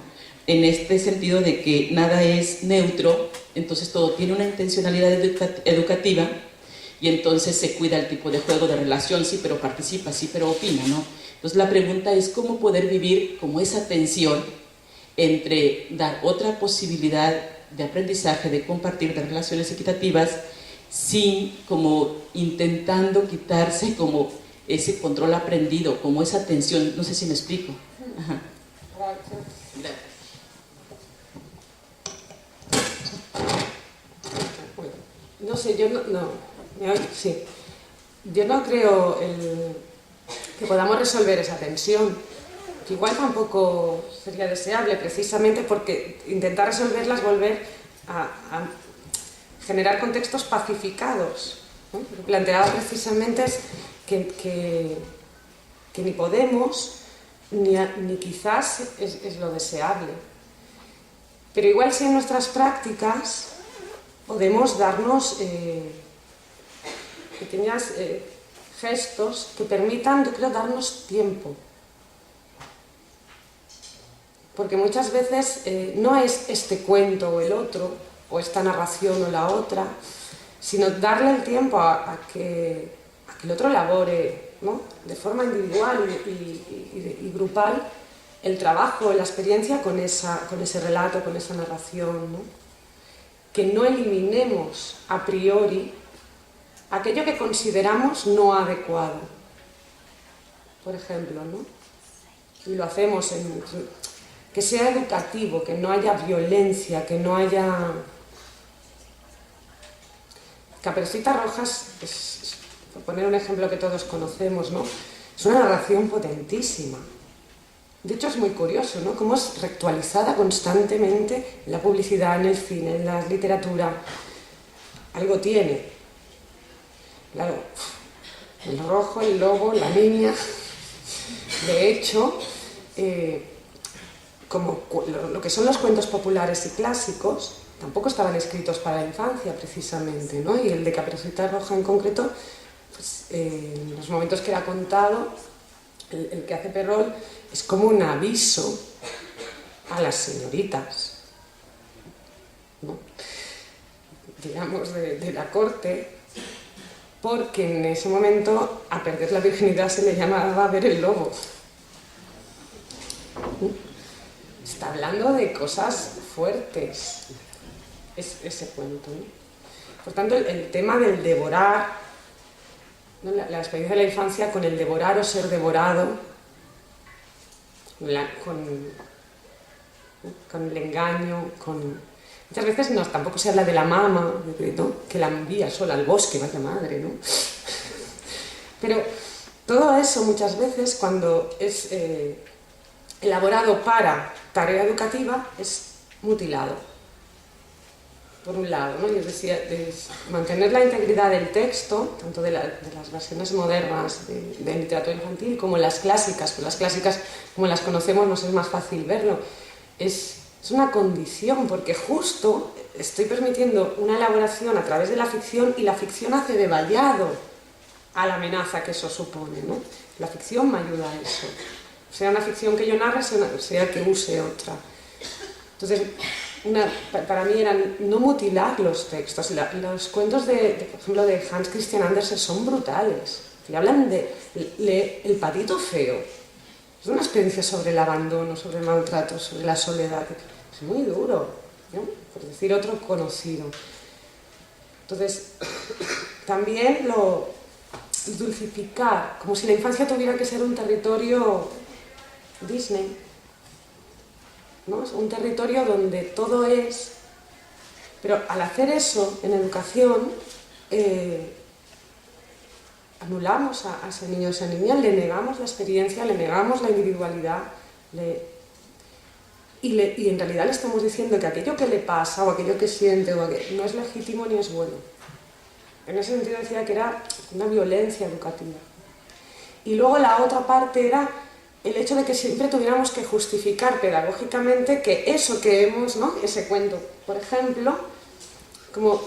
En este sentido de que nada es neutro, entonces todo tiene una intencionalidad educativa, y entonces se cuida el tipo de juego, de relación, sí, pero participa, sí, pero opina, ¿no? Entonces la pregunta es cómo poder vivir como esa tensión entre dar otra posibilidad de aprendizaje, de compartir, de relaciones equitativas, sin como intentando quitarse como ese control aprendido, como esa tensión, no sé si me explico. Ajá. Gracias. No sé, yo sí. Yo no creo que podamos resolver esa tensión, que igual tampoco sería deseable, precisamente porque intentar resolverla es volver a generar contextos pacificados, ¿no? Lo que planteaba precisamente es que ni podemos, ni quizás es lo deseable. Pero igual si en nuestras prácticas podemos darnos pequeños gestos que permitan, yo creo, darnos tiempo. Porque muchas veces no es este cuento o el otro, o esta narración o la otra, sino darle el tiempo a que el otro elabore, ¿no? De forma individual y grupal el trabajo, la experiencia con ese relato, con esa narración, ¿no? Que no eliminemos a priori aquello que consideramos no adecuado, por ejemplo, ¿no? Y lo hacemos que sea educativo, que no haya violencia, que no haya... Caperucita Roja, por poner un ejemplo que todos conocemos, ¿no? Es una narración potentísima. De hecho, es muy curioso, ¿no? Cómo es reactualizada constantemente en la publicidad, en el cine, en la literatura. Algo tiene. Claro, el rojo, el lobo, la niña. De hecho, como lo que son los cuentos populares y clásicos, tampoco estaban escritos para la infancia, precisamente, ¿no? Y el de Caperucita Roja en concreto, pues, en los momentos que era contado, el que hace Perrol es como un aviso a las señoritas, ¿no? Digamos, de la corte, porque en ese momento a perder la virginidad se le llamaba ver el lobo. Está hablando de cosas fuertes, ese cuento, ¿no? Por tanto, el tema del devorar, ¿no? La experiencia de la infancia con el devorar o ser devorado, con el engaño, muchas veces tampoco se habla de la mama, ¿no? Que la envía sola al bosque, vaya madre, ¿no? Pero todo eso muchas veces, cuando es elaborado para tarea educativa, es mutilado. Por un lado, ¿no? Yo decía, mantener la integridad del texto, tanto de las versiones modernas de literatura infantil como las clásicas, pues las clásicas como las conocemos nos es más fácil verlo. Es una condición, porque justo estoy permitiendo una elaboración a través de la ficción y la ficción hace de vallado a la amenaza que eso supone, ¿no? La ficción me ayuda a eso. Sea una ficción que yo narre, sea que use otra. Entonces, para mí era no mutilar los textos. Los cuentos, por ejemplo, de Hans Christian Andersen son brutales. Y hablan de El patito feo. Es una experiencia sobre el abandono, sobre el maltrato, sobre la soledad. Es muy duro, ¿no? Por decir otro conocido. Entonces, también dulcificar, como si la infancia tuviera que ser un territorio Disney, ¿no? Es un territorio donde todo es... Pero al hacer eso en educación, anulamos a ese niño o esa niña, le negamos la experiencia, le negamos la individualidad, y en realidad le estamos diciendo que aquello que le pasa o aquello que siente no es legítimo ni es bueno. En ese sentido decía que era una violencia educativa. Y luego la otra parte era el hecho de que siempre tuviéramos que justificar pedagógicamente que eso que hemos, ¿no? Ese cuento, por ejemplo, como,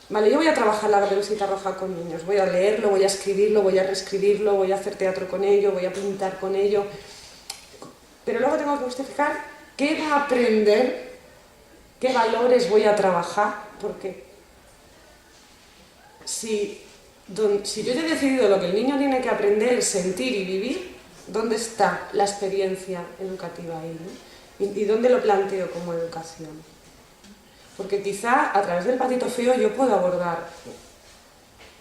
vale, yo voy a trabajar la Caperucita Roja con niños, voy a leerlo, voy a escribirlo, voy a reescribirlo, voy a hacer teatro con ello, voy a pintar con ello, pero luego tengo que justificar qué va a aprender, qué valores voy a trabajar, porque si yo ya he decidido lo que el niño tiene que aprender, sentir y vivir, ¿dónde está la experiencia educativa ahí, ¿no? ¿Y dónde lo planteo como educación? Porque quizá a través del patito feo yo puedo abordar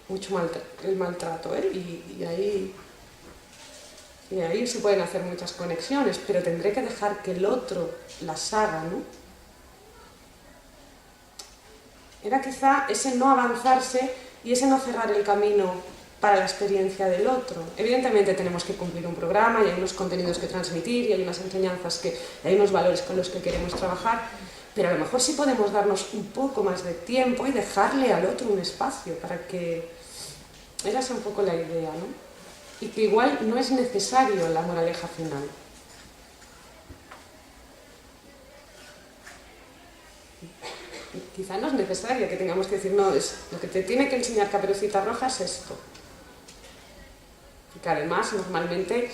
mucho el maltrato, ¿eh? Y ahí se pueden hacer muchas conexiones, pero tendré que dejar que el otro las haga, ¿no? Era quizá ese no avanzarse y ese no cerrar el camino para la experiencia del otro. Evidentemente tenemos que cumplir un programa y hay unos contenidos que transmitir y hay unas enseñanzas y hay unos valores con los que queremos trabajar, pero a lo mejor sí podemos darnos un poco más de tiempo y dejarle al otro un espacio para que... Era esa un poco la idea, ¿no? Y que igual no es necesario la moraleja final. Quizá no es necesario que tengamos que decir, no, lo que te tiene que enseñar Caperucita Roja es esto. Que además normalmente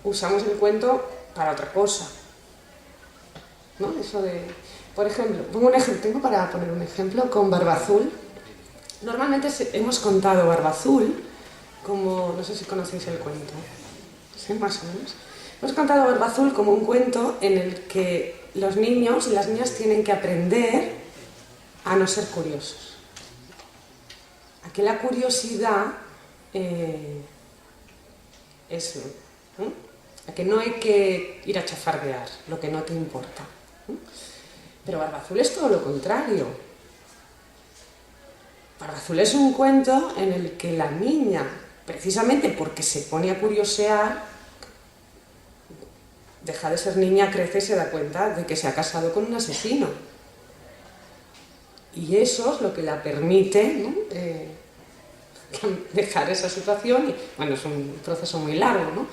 usamos el cuento para otra cosa, ¿no? Eso de, por ejemplo, tengo para poner un ejemplo con Barba Azul. Normalmente hemos contado Barba Azul como, no sé si conocéis el cuento, sí, más o menos. Hemos contado Barba Azul como un cuento en el que los niños y las niñas tienen que aprender a no ser curiosos, a que la curiosidad eso, a que no hay que ir a chafardear lo que no te importa. Pero Barba Azul es todo lo contrario. Barba Azul es un cuento en el que la niña, precisamente porque se pone a curiosear, deja de ser niña, crece y se da cuenta de que se ha casado con un asesino. Y eso es lo que la permite, ¿no? Dejar esa situación. Y, bueno, es un proceso muy largo, ¿no?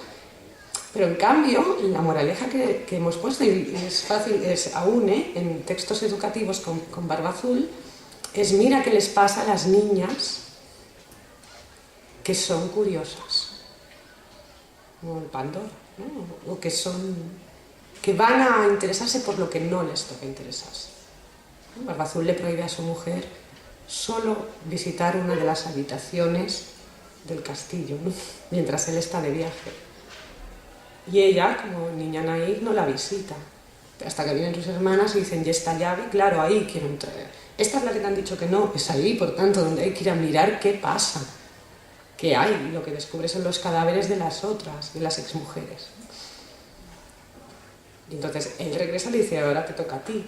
Pero en cambio, la moraleja que hemos puesto, y es fácil, aún en textos educativos con Barba Azul, es mira qué les pasa a las niñas que son curiosas, como el Pandora, ¿no? O que van a interesarse por lo que no les toca interesarse. Barba Azul le prohíbe a su mujer solo visitar una de las habitaciones del castillo, ¿no? Mientras él está de viaje. Y ella, como niña naïf, no la visita. Hasta que vienen sus hermanas y dicen, ¿y esta llave? Claro, ahí quiero entrar. Esta es la que te han dicho que no, es ahí, por tanto, donde hay que ir a mirar qué pasa, qué hay. Y lo que descubres son los cadáveres de las otras, de las exmujeres. Y entonces él regresa y le dice, ahora te toca a ti.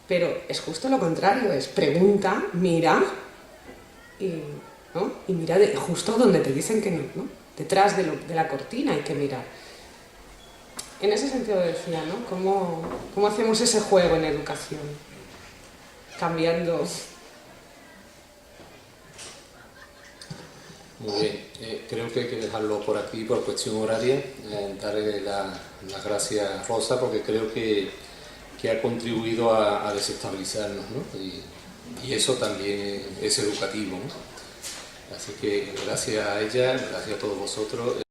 Pero es justo lo contrario, es pregunta, mira, ¿no? Y mira justo donde te dicen que no, ¿no? Detrás de la cortina hay que mirar. En ese sentido decía, ¿no? ¿Cómo hacemos ese juego en educación? Cambiando. Muy bien, creo que hay que dejarlo por aquí por cuestión horaria. Darle las gracias a Rosa porque creo que ha contribuido a desestabilizarnos, ¿no? Y eso también es educativo, ¿no? Así que gracias a ella, gracias a todos vosotros.